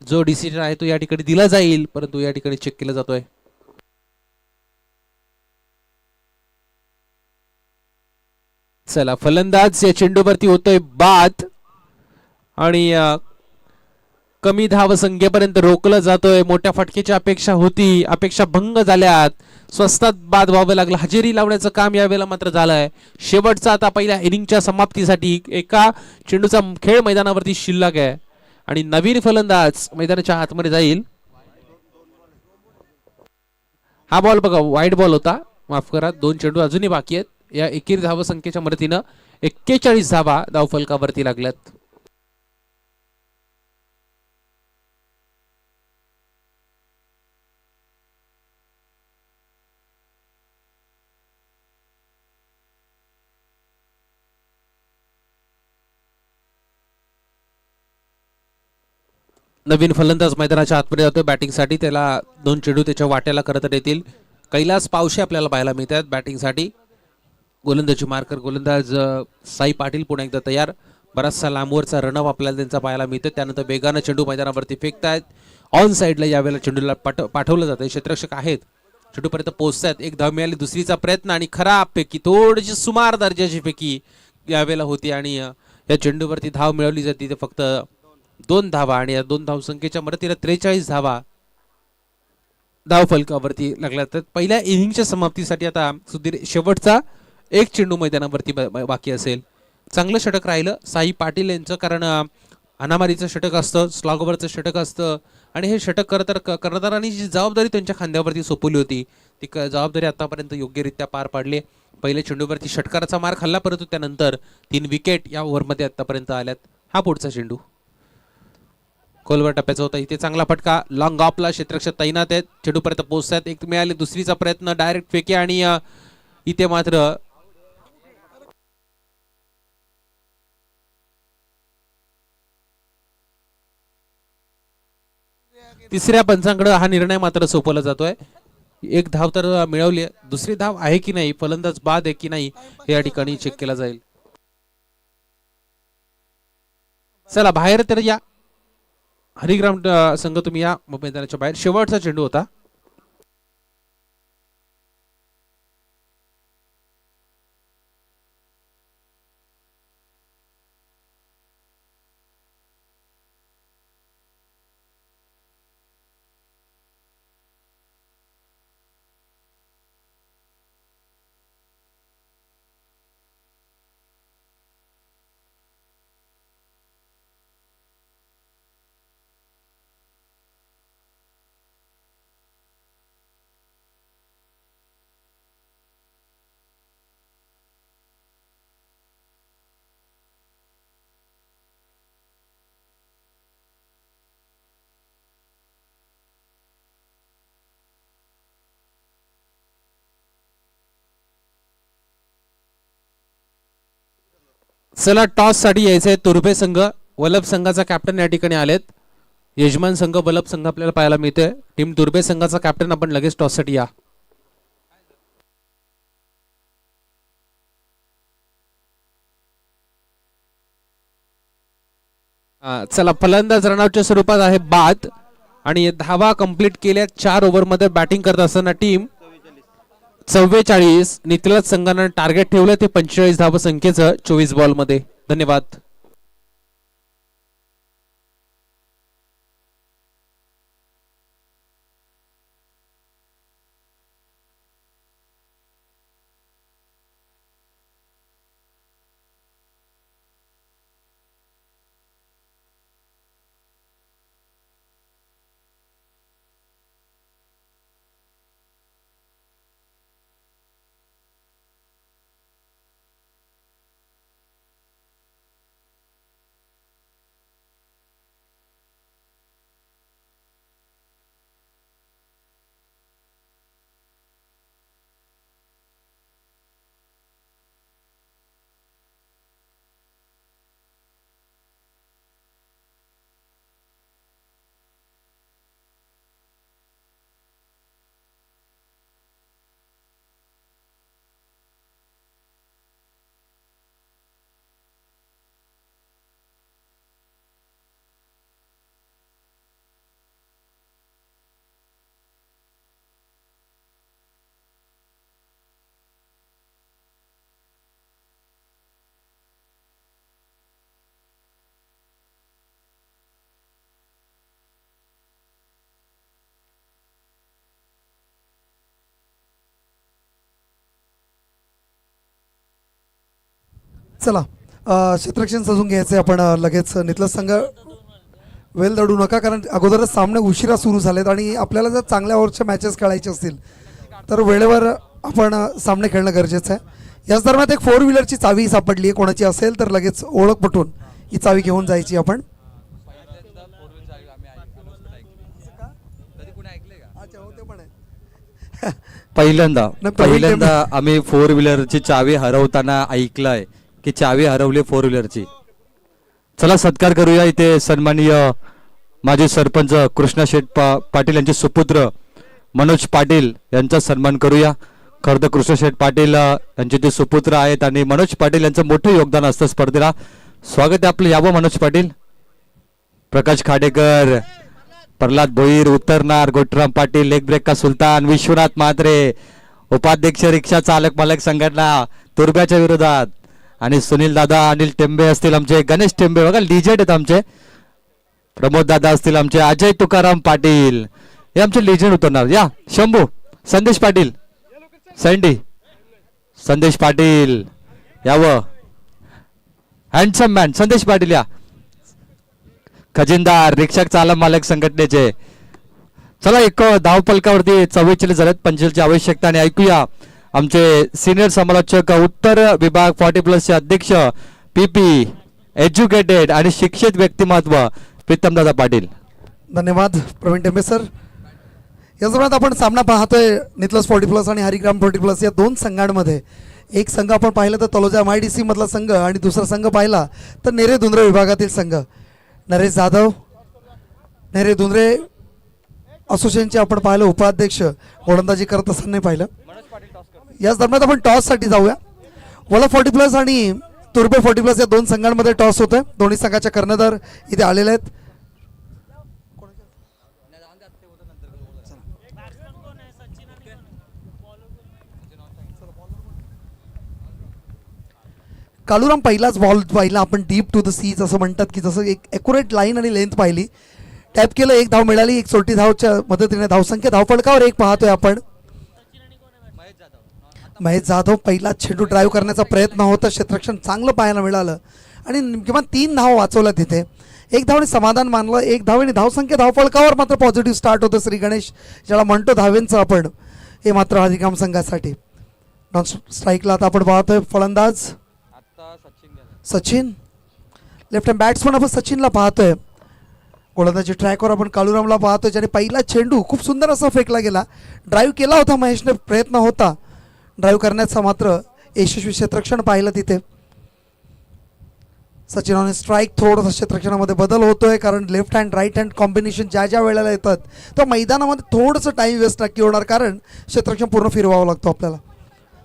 Speaker 1: जो डिसिजन आहे तो या ठिकाणी दिला जाईल, परंतु या ठिकाणी चेक केला जातोय. चला, फलंदाज या चेंडूवरती होतोय बाद आणि कमी धाव संख्येपर्यंत रोखलं जातोय. मोठ्या फटकेची अपेक्षा होती, अपेक्षा भंग झाल्यात. स्वस्तात बाद व्हावं लागलं. हजेरी लावण्याचं काम यावेळेला मात्र झालंय. शेवटचा आता पहिल्या इनिंगच्या समाप्तीसाठी एका चेंडूचा खेळ मैदानावरती शिल्लक आहे आणि नवीन फलंदाज मैदानाच्या आतमध्ये जाईल. हा बॉल बघा वाईट बॉल होता, माफ करा. 2 चेंडू अजूनही बाकी आहेत. या एकेरी धाव संख्येच्या मदतीनं 41 धावा धावफलकावरती लागल्यात. नवीन फलंदाज मैदानाच्या आतमध्ये जातोय बॅटिंगसाठी. त्याला 2 चेंडू त्याच्या वाट्याला करत येतील. कैलास पावशे आपल्याला पाहायला मिळतात बॅटिंगसाठी. गोलंदाजी मार्कर गोलंदाज साई पाटील पुन्हा एकदा तयार. बराचसा लांबवरचा रनअप आपल्याला त्यांचा पाहायला मिळतो. त्यानंतर वेगानं चेंडू मैदानावरती फेकतायत. ऑन साईडला यावेळेला चेंडूला पाठवलं जातं. क्षेत्ररक्षक आहेत, चेंडूपर्यंत पोहोचतायत. एक धाव मिळाली, दुसरीचा प्रयत्न आणि खराब फेकी, थोडीशी सुमार दर्जाची फेकी यावेळेला होती आणि या चेंडूवरती धाव मिळवली जाते. ते फक्त 2 धावा आणि या 2 धावसंख्येच्या मदतीने 43 धावा धाव फलकावरती लागल्या. तर पहिल्या इनिंगच्या समाप्तीसाठी आता सुधीर शेवटचा एक चेंडू मैदानावरती बाकी असेल. चांगलं षटक राहिलं साई पाटील यांचं, कारण अनामारीचं षटक असतं, स्लॉगवरचं षटक असतं आणि हे षटक कर्णधारांनी जी जबाबदारी त्यांच्या खांद्यावरती सोपवली होती ती जबाबदारी आतापर्यंत योग्यरित्या पार पाडली. पहिल्या चेंडूवरती षटकाराचा मार खाल्ला, परंतु त्यानंतर 3 विकेट या ओव्हरमध्ये आतापर्यंत आल्यात. हा पुढचा चेंडू खोलवर टप्प्याचा होता. इथे चांगला फटका, लॉंग ऑफला क्षेत्ररक्षक तैनात आहेत. चेंडूपर्यंत पोहोचतात. एक मिळाली, दुसरीचा प्रयत्न, डायरेक्ट फेके आणि इथे मात्र तिसऱ्या पंचांकडे हा निर्णय मात्र सोपवला जातोय. एक धाव तर मिळवली, दुसरी धाव आहे की नाही, फलंदाज बाद आहे की नाही हे या ठिकाणी चेक केला जाईल. चला बाहेर तर या, हरिग्राम संघ तुम्ही या मैदानाच्या बाहेर. शेवटचा चेंडू होता. चला टॉस साठी यायचंय तुर्भे संघ. वल्लभ संघाचा कॅप्टन या ठिकाणी आलेत. यजमान संघ वल्लभ संघ आपल्याला पाहायला मिळतोय. टीम तुर्भे संघाचा कॅप्टन आपण लगेच टॉस साठी या. चला फलंदाज रनआउटच्या स्वरूपात आहे बाद आणि धावा कंप्लीट केल्या 4 ओव्हरमध्ये बॅटिंग करत असताना टीम 44 निखिलज संघानं टार्गेट ठेवलं ते 45 धावा संख्येचं 24 बॉल मध्ये. धन्यवाद.
Speaker 4: चला क्षेत्ररक्षण सजून घ्यायचं आपण लगेच निखिलज संघ वेल दडू नका, कारण अगोदरच सामने उशिरा सुरू झालेत आणि आपल्याला जर चांगल्या ओव्हरच्या मॅचेस खेळायचे असतील तर वेळेवर आपण सामने खेळणं गरजेचं आहे. याच दरम्यान एक 4 व्हीलरची चावी सापडली आहे, कोणाची असेल तर लगेच ओळख पटवून ही चावी घेऊन जायची आपण.
Speaker 2: पहिल्यांदा
Speaker 4: नाही, पहिल्यांदा-
Speaker 2: पहिल्यांदा आम्ही 4 व्हीलरची चावी हरवताना ऐकलंय की चावी हरवली 4 व्हीलरची. चला सत्कार करूया. इथे सन्माननीय माजी सरपंच कृष्णा शेठ पाटील यांचे सुपुत्र मनोज पाटील यांचा सन्मान करूया. खरं तर कृष्णा शेठ पाटील यांचे ते सुपुत्र आहेत आणि मनोज पाटील यांचं मोठं योगदान असतं स्पर्धेला. स्वागत आहे आपलं. यावं मनोज पाटील. प्रकाश खाडेकर, प्रल्हाद भोईर उतरणार, गोटराम पाटील लेग ब्रेक का सुलतान, विश्वनाथ म्हात्रे उपाध्यक्ष रिक्षा चालक मालक संघटना तुर्ब्याच्या विरोधात, आणि सुनील दादा अनिल टेंबे असतील आमचे, गणेश टेंबे बघा लिजेंड आहेत आमचे, प्रमोद दादा असतील आमचे, अजय तुकाराम पाटील हे आमचे लिजेंड उतरणार. या शंभू, संदेश पाटील, सँडी, संदेश पाटील यावं, हँडसम मॅन संदेश पाटील या, खजिनदार रिक्षा चालक मालक संघटनेचे. चला एक धावपलकावरती 44 झालेत, 45ची आवश्यकता. आणि ऐकूया आमचे सिनियर समालोचक उत्तर विभाग 40+ चे अध्यक्ष पीपी एज्युकेटेड आणि शिक्षित व्यक्तिमत्व प्रीतमदादा पाटील.
Speaker 4: धन्यवाद प्रवीण टेंबे सर. या दरम्यान आपण सामना पाहतोय निखिलज 40+ आणि हरिग्राम 40+ या दोन संघांमध्ये. एक संघ आपण पाहिलं तर तलोजा MIDC मधला संघ आणि दुसरा संघ पाहिला तर नेरे धुंद्रे विभागातील संघ. नरेश जाधव नेरे धुंद्रे असोसिएशनचे आपण पाहिलं उपाध्यक्ष गोलंदाजी करत असताना पाहिलं. याच दरम्यान आपण टॉससाठी जाऊया. वला 40+ आणि तुर्बे 40+ या दोन संघांमध्ये टॉस होतोय. दोन्ही संघाच्या कर्णधार इथे आलेले आहेत. कालूराम पहिलाच बॉल पाहिला आपण डीप टू द सीज असं म्हणतात की जसं एक ॲक्युरेट लाईन आणि लेंथ पाहिली, टॅप केलं, 1 धाव मिळाली. 1 धावच्या मदतीने धावसंख्या धावफलकावर 1 पाहतोय आपण. महेश जाधव पहिला चेंडू ड्राईव्ह करण्याचा प्रयत्न होता, क्षेत्ररक्षण चांगलं पाहायला मिळालं आणि किमान 3 धाव वाचवल्या तिथे. 1 धावने समाधान मानलं. 1 धावेने धावसंख्या धावफलकावर मात्र पॉझिटिव्ह स्टार्ट होतं. श्री गणेश ज्याला म्हणतो धावेंचं आपण, हे मात्र हरिग्राम संघासाठी. नॉन स्ट्राईकला आता आपण पाहतोय फलंदाज सचिन, लेफ्ट हँड बॅट्समन आपण सचिनला पाहतोय. गोलंदाजी ट्रॅकवर आपण कालूरामला पाहतोय ज्याने पहिला चेंडू खूप सुंदर असा फेकला गेला. ड्राईव्ह केला होता महेशने, प्रयत्न होता ड्राईव्ह करण्याचा, मात्र यशस्वी क्षेत्ररक्षण पाहिलं तिथे. सचिन स्ट्राईक थोडंसं क्षेत्ररक्षणामध्ये बदल होतोय कारण left hand right hand combination ज्या वेळेला येतात तर मैदानामध्ये थोडंसं टाईम वेस्ट नक्की होणार, कारण क्षेत्ररक्षण पूर्ण फिरवावं लागतो आपल्याला.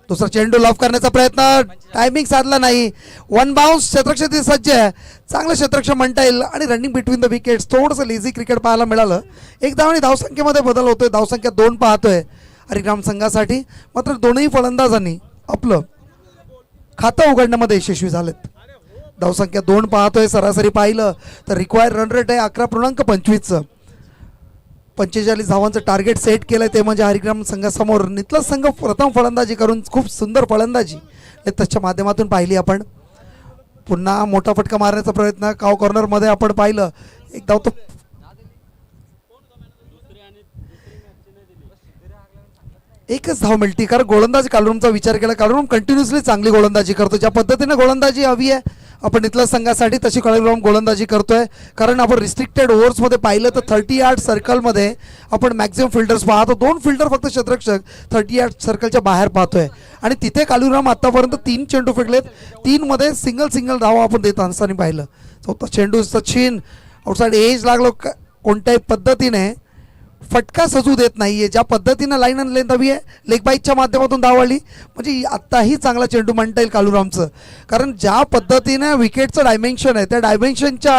Speaker 4: दुसरा चेंडू लॉफ करण्याचा प्रयत्न, टायमिंग साधला नाही. वन बाउन्स, क्षेत्ररक्षण सज्ज आहे, चांगलं क्षेत्ररक्षण म्हणता येईल. आणि रनिंग बिटवीन द विकेट्स, थोडंसं लेझी क्रिकेट पाहायला मिळालं. एक धाव आणि धावसंख्येमध्ये बदल होतोय, धावसंख्या 2 पाहतोय हरिग्राम संघासाठी. मात्र दोनही फलंदाजांनी आपलं खातं उघडण्यामध्ये यशस्वी झालेत. धावसंख्या 2 पाहतोय. सरासरी पाहिलं तर रिक्वायर्ड रन रेट आहे 11.25चं. 45 धावांचं टार्गेट सेट केलंय, ते म्हणजे हरिग्राम संघासमोर. नितलस संघ प्रथम फलंदाजी करून खूप सुंदर फलंदाजी त्याच्या माध्यमातून पाहिली आपण. पुन्हा मोठा फटका मारण्याचा प्रयत्न काव कॉर्नरमध्ये आपण पाहिलं. एक धाव तो एकच धाव मिळते, कारण गोलंदाजी कालरूमचा विचार केला. कालरूम कंटिन्युअसली चांगली गोलंदाजी करतो. ज्या पद्धतीने गोलंदाजी हवी आहे आपण इथल्या संघासाठी, तशी कालरूम गोलंदाजी करतोय. कारण आपण रिस्ट्रिक्टेड ओव्हर्समध्ये पाहिलं तर 30 यार्ड सर्कलमध्ये आपण मॅक्झिमम फिल्डर्स पाहतो. 2 फिल्डर फक्त क्षेत्ररक्षक 30 यार्ड सर्कलच्या बाहेर पाहतोय. आणि तिथे कालूराम आतापर्यंत 3 चेंडू फेकलेत, 3 मध्ये सिंगल धावा आपण देत असताना पाहिलं. चौथा चेंडू सचिन आउटसाइड एज लागलो, कोणत्याही पद्धतीने फटका सजू देत नाहीये. ज्या पद्धतीनं लाईन अँड लेंथ हवी आहे, लेग बाईकच्या माध्यमातून धाव आली, म्हणजे आत्ताही चांगला चेंडू म्हणता येईल कालूरामचं. कारण ज्या पद्धतीने विकेटचं डायमेन्शन आहे, त्या डायमेन्शनच्या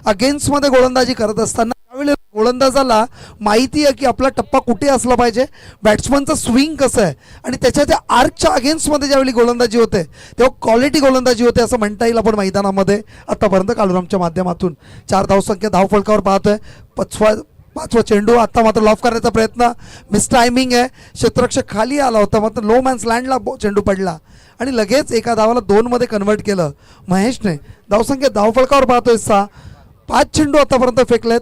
Speaker 4: अगेन्स्टमध्ये गोलंदाजी करत असताना त्यावेळी गोलंदाजाला माहिती आहे की आपला टप्पा कुठे असला पाहिजे, बॅट्समनचं स्विंग कसं आहे, आणि त्याच्या त्या आर्कच्या अगेन्स्टमध्ये ज्यावेळी गोलंदाजी होते तेव्हा क्वालिटी गोलंदाजी होते असं म्हणता येईल आपण मैदानामध्ये आतापर्यंत कालूरामच्या माध्यमातून. 4 धावसंख्या धावफलकावर पाहतोय. 5वा चेंडू आता मात्र लॉफ करण्याचा प्रयत्न, मिस टायमिंग आहे. क्षेत्ररक्षक खाली आला होता, मात्र लो मॅन्स लँडला चेंडू पडला आणि लगेच एका धावाला 2 मध्ये कन्वर्ट केलं महेशने. धावसंख्या धावफलकावर पाहतोय 6. 5 चेंडू आतापर्यंत फेकलेत,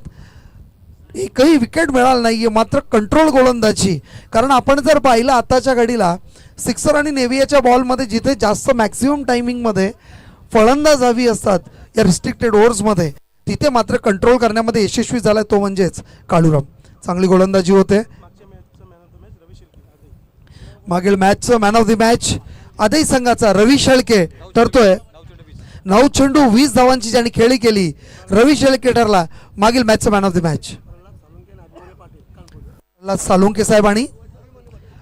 Speaker 4: एकही विकेट मिळालं नाहीये. मात्र कंट्रोल गोलंदाजी, कारण आपण जर पाहिलं आताच्या घडीला सिक्सर आणि नेव्हियाच्या बॉलमध्ये जिथे जास्त मॅक्सिमम टायमिंगमध्ये फलंदाज हवी असतात या रिस्ट्रिक्टेड ओव्हर्समध्ये, तिथे मात्र कंट्रोल करण्यामध्ये यशस्वी झालाय तो म्हणजेच काळूराम. चांगली गोलंदाजी होते. मागील मॅचचं मॅन ऑफ द मॅच आदई संघाचा रवी शेळके ठरतोय. 9 चेंडू 20 धावांची ज्यांनी खेळी केली, रवी शेळके ठरला मागील मॅचचं man of the match. Salunke साहेब आणि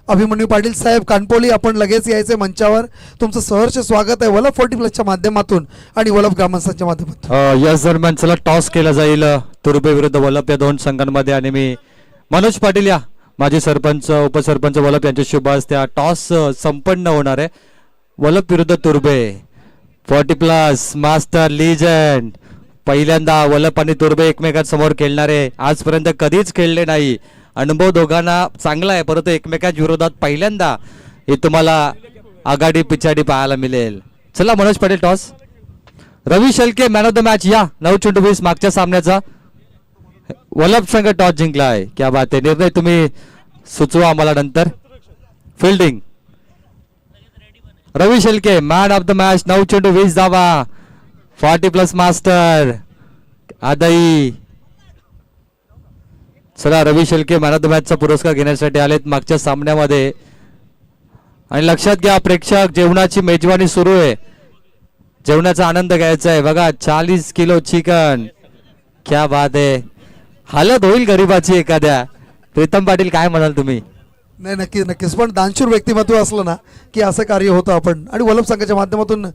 Speaker 4: अभिमन्यू पाटील साहेब कानपोली, आपण लगेच यायचे मंचावर. तुमचं सहर्ष स्वागत आहे वलभ 40+ माध्यमातून आणि वलभ ग्रामस्थांच्या माध्यमातून.
Speaker 2: याच दरम्यान चला टॉस केला जाईल तुर्बे विरुद्ध वलभ या 2 संघांमध्ये. आणि मी मनोज पाटील या माजी सरपंच उपसरपंच वलभ यांच्या शुभ हस्ते टॉस संपन्न होणार आहे. वलभ विरुद्ध तुर्बे 40+ मास्टर लिजंड. पहिल्यांदा वलभ आणि तुर्बे एकमेकांसमोर खेळणारे, आजपर्यंत कधीच खेळले नाही. अनुभव दोघांना चांगला आहे, परंतु एकमेकांच्या विरोधात पहिल्यांदा हे तुम्हाला आघाडी पिछाडी पाहायला मिळेल. चला Manoj Patil toss. Ravi Shelke man of the match या. 9 चेंडू 20 मागच्या सामन्याचा वलभ संघ टॉस जिंकलाय. क्या बात आहे. निर्णय तुम्ही सुचवा आम्हाला नंतर. Fielding Ravi Shelke man of the match. 9 चेंडू 20 धावा. 40+ मास्टर आदई. चला Ravi Shelke man of the मॅचचा पुरस्कार घेण्यासाठी आलेत मागच्या सामन्यामध्ये. आणि लक्षात घ्या प्रेक्षक, जेवणाची मेजवानी सुरू आहे, जेवणाचा आनंद घ्यायचा आहे. बघा 40 किलो चिकन. क्या बात आहे. हालत होईल गरीबाची एखाद्या. प्रीतम पाटील काय म्हणाल तुम्ही?
Speaker 4: नाही, नक्कीच पण दानशूर व्यक्तिमत्व असलं ना की असं कार्य होतं आपण. आणि वलभ संघाच्या माध्यमातून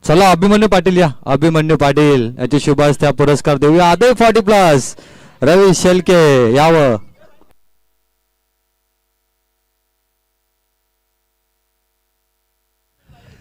Speaker 2: चला अभिमन्यू पाटील या. अभिमन्यू पाटील याची शुभ हस्ते हा पुरस्कार देऊया. आदय 40+ रवी शेळके यावं.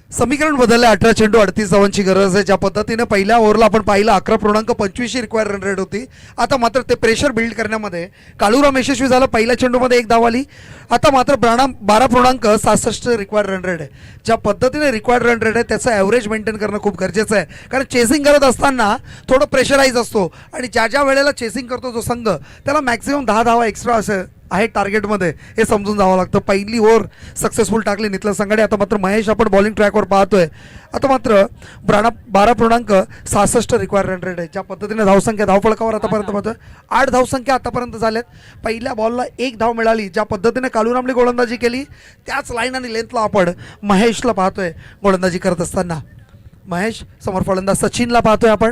Speaker 4: समीकरण बदलले. 18 चेंडू 38 धावांची गरज आहे. ज्या पद्धतीने पहिल्या ओव्हरला आपण पाहिलं 11.25 रिक्वायर रन रेट होती, आता मात्र ते प्रेशर बिल्ड करण्यामध्ये काळूराम यशस्वी झाला. पहिल्या चेंडूमध्ये 1 धाव आली. आता मात्र 12.66 रिक्वायर रन रेट आहे. ज्या पद्धतीने रिक्वायर्ड रन रेट आहे त्याचं ॲव्हरेज मेंटेन करणं खूप गरजेचं आहे, कारण चेसिंग करत असताना थोडं प्रेशराईज असतो आणि ज्या वेळेला चेसिंग करतो जो संघ त्याला मॅक्झिमम 10 धावा एक्स्ट्रा असं आहे टार्गेटमध्ये, हे समजून जावं लागतं. पहिली ओव्हर सक्सेसफुल टाकली नितलं संघाने. आता मात्र महेश आपण बॉलिंग ट्रॅकवर पाहतोय. आता मात्र 12.66 रिक्वायर रन रेट आहे. ज्या पद्धतीने धावसंख्या धावफलकावर आतापर्यंत पाहतोय 8 धावसंख्या आतापर्यंत झाल्यात. पहिल्या बॉलला 1 धाव मिळाली. ज्या पद्धतीने कालूरामने गोलंदाजी केली त्याच लाईन आणि लेंथला आपण महेशला पाहतोय गोलंदाजी करत असताना. महेश समोर फलंदाज सचिनला पाहतोय आपण.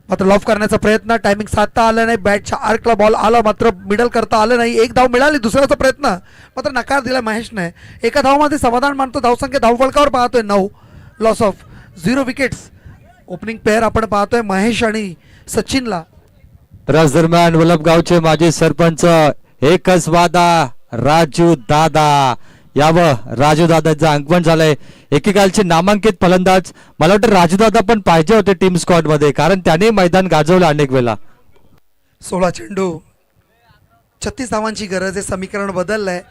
Speaker 4: मात्र लॉफ करण्याचा प्रयत्न, टायमिंग साधता आलं नाही, बॅटच्या आर्कला बॉल आला मात्र मिडल करता आलं नाही. एक धाव मिळाली, दुसऱ्याचा प्रयत्न मात्र नकार दिला महेशने. एका धावामध्ये समाधान मानतो. धावसंख्या धावफलकावर पाहतोय 9, loss of 0 wickets. Opening pair आपण पाहतोय महेश आणि सचिनला.
Speaker 2: रस दरम्यान वलभगावचे माजी सरपंच एकच वादा राजू दादा, यावं राजू दादाचं आगमन झालंय. एकेकालचे नामांकित फलंदाज, मला वाटतं राजू दादा पण पाहिजे होते टीम स्क्वॉड मध्ये, कारण त्याने मैदान गाजवलं अनेक वेळा.
Speaker 4: 16 चेंडू 36 धावांची गरज आहे. समीकरण बदललंय.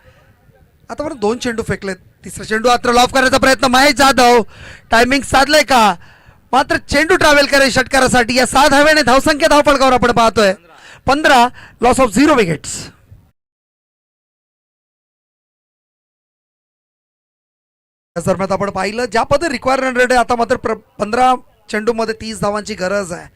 Speaker 4: आतापर्यंत 2 चेंडू फेकलेत. तिसरा चेंडू मात्र लॉफ करण्याचा प्रयत्न महेश जाधव. टायमिंग साधलंय का, मात्र चेंडू ट्रॅव्हल करेल षटकारासाठी. या 6 धाव्याने धावसंख्या धावफलकावर आपण पाहतोय 15, लॉस ऑफ 0 विकेट्स. दरम्यान आपण पाहिलं ज्या पद्धती रिक्वायर रन रेट आहे, आता मात्र 15 चेंडूमध्ये 30 धावांची गरज आहे.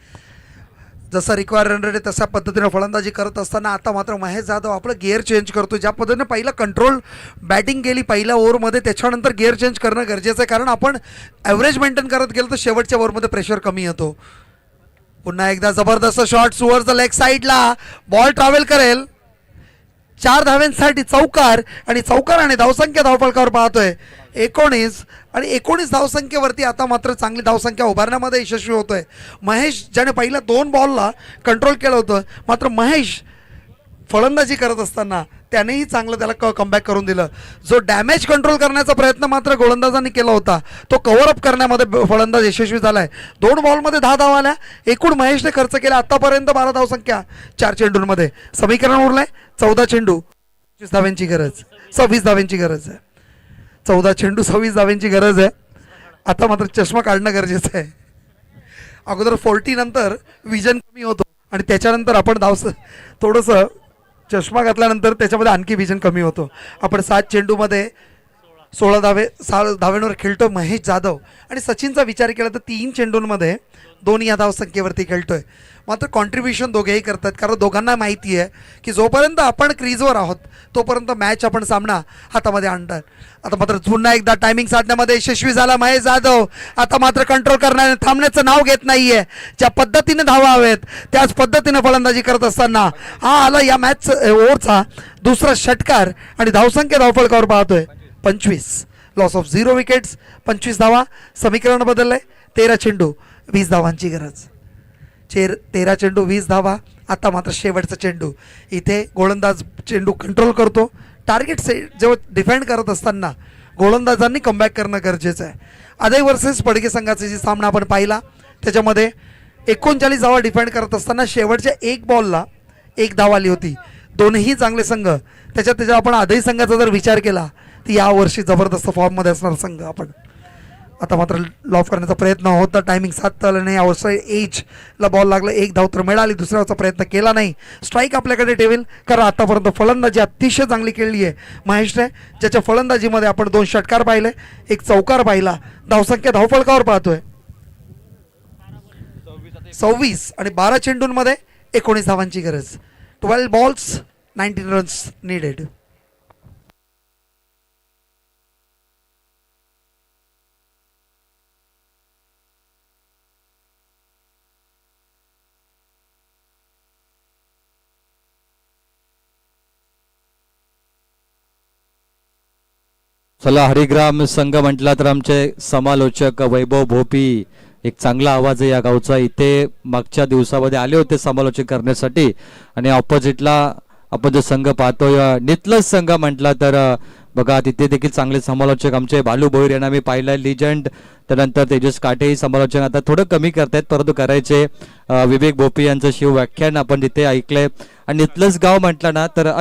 Speaker 4: जसं रिक्वायर रन रेट आहे तशा पद्धतीने फलंदाजी करत असताना आता मात्र महेश जाधव आपलं गिअर चेंज करतो. ज्या पद्धतीने पहिला कंट्रोल बॅटिंग केली पहिल्या ओव्हरमध्ये, त्याच्यानंतर गिअर चेंज करणं गरजेचं आहे, कारण आपण ॲव्हरेज मेंटेन करत गेलो तर शेवटच्या ओव्हरमध्ये प्रेशर कमी येतो. पुन्हा एकदा जबरदस्त शॉट सुअरचा लेग साईडला, बॉल ट्रॅव्हल करेल 4 धाव्यांसाठी चौकार, आणि चौकाराने धावसंख्या धावफलकावर पाहतोय 19, आणि 19 धावसंख्येवरती आता मात्र चांगली धावसंख्या उभारण्यामध्ये यशस्वी होतोय महेश, ज्याने पहिल्या 2 बॉलला कंट्रोल केलं होतं. मात्र महेश फलंदाजी करत असताना त्यानेही चांगलं त्याला कमबॅक करून दिलं. जो डॅमेज कंट्रोल करण्याचा प्रयत्न मात्र गोलंदाजांनी केला होता तो कव्हर अप करण्यामध्ये फलंदाज यशस्वी झालाय. 2 बॉलमध्ये 10 धावा आल्या. एकूण महेशने खर्च केला आतापर्यंत 12 धावसंख्या 4 चेंडूंमध्ये. समीकरण उरलंय 14 चेंडू 25 धाव्यांची गरज, 26 धाव्यांची गरज आहे. 14 चेंडू 26 धाव्यांची गरज आहे. आता मात्र चष्मा काढणं गरजेचं आहे. अगोदर 40 नंतर विजन कमी होतो, आणि त्याच्यानंतर आपण थोडंसं चष्मा घातल्यानंतर त्याच्यामध्ये आणखी विजन कमी होतो. आपण 7 चेंडूमध्ये 16 धाव्यांवर खेळतोय महेश जाधव, आणि सचिनचा विचार केला तर 3 चेंडूंमध्ये 2 या धावसंख्येवरती खेळतोय. मात्र कॉन्ट्रीब्युशन दोघेही करतात, कारण दोघांना माहिती आहे की जोपर्यंत आपण क्रीजवर आहोत तोपर्यंत मॅच आपण सामना हातामध्ये आणतात. आता मात्र पुन्हा एकदा टायमिंग साधण्यामध्ये यशस्वी झाला महेश जाधव. आता मात्र कंट्रोल करण्याने थांबण्याचं नाव घेत नाहीये. ज्या पद्धतीने धावा हवेत त्याच पद्धतीने फलंदाजी करत असताना हा आला या मॅच ओव्हरचा दुसरा षटकार, आणि धावसंख्या धावफलकावर पाहतोय 25, लॉस ऑफ 0 विकेट्स. 25 धावा. समीकरण बदललंय. 13 चेंडू 20 धावांची गरज. 13 चेंडू 20 धावा. आता मात्र शेवटचा चेंडू. इथे गोलंदाज चेंडू कंट्रोल करतो. टार्गेट जेव्हा डिफेंड करत असताना गोलंदाजांनी कमबॅक करणं गरजेचं आहे. अदय वर्सेस पडगे संघाचा जी सामना आपण पाहिला त्याच्यामध्ये 39 धावा डिफेंड करत असताना शेवटच्या 1 बॉलला 1 धाव आली होती. दोन्ही चांगले संघ. त्याच्यात आपण अदय संघाचा जर विचार केला तर यावर्षी जबरदस्त फॉर्ममध्ये असणार संघ आपण. आता मात्र लॉफ करण्याचा प्रयत्न होता. टायमिंग साधता आलं नाही. अवसर एजला बॉल लागला. 1 धाव तर मिळाली. दुसऱ्याचा प्रयत्न केला नाही. स्ट्राईक आपल्याकडे ठेवेल, कारण आतापर्यंत फलंदाजी अतिशय चांगली केली आहे महेशने, ज्याच्या फलंदाजीमध्ये आपण 2 षटकार पाहिले, 1 चौकार पाहिला. धावसंख्या धावफलकावर पाहतोय 26, आणि 12 चेंडूंमध्ये 19 धावांची गरज. 12 बॉल्स 19 रन्स नीडेड.
Speaker 2: चला, हरिग्राम संघ म्हटला तर आमचे समालोचक वैभव भोपी, एक चांगला आवाज आहे या गावचा. इथे मागच्या दिवसामध्ये आले होते समालोचन करण्यासाठी, आणि ऑपोजिटला आपण जो संघ पाहतोय नितलस संघ म्हटला तर बघा तिथे देखील चांगले समालोचक आमचे भालू भोईर यांना मी पाहिलंय, लिजंड. त्यानंतर तेजस काटेही समालोचन आता थोडं कमी करतायत, परंतु करायचे. विवेक भोपी यांचं शिव व्याख्यान आपण तिथे ऐकलंय. आणि नितलस गाव म्हटलं ना तर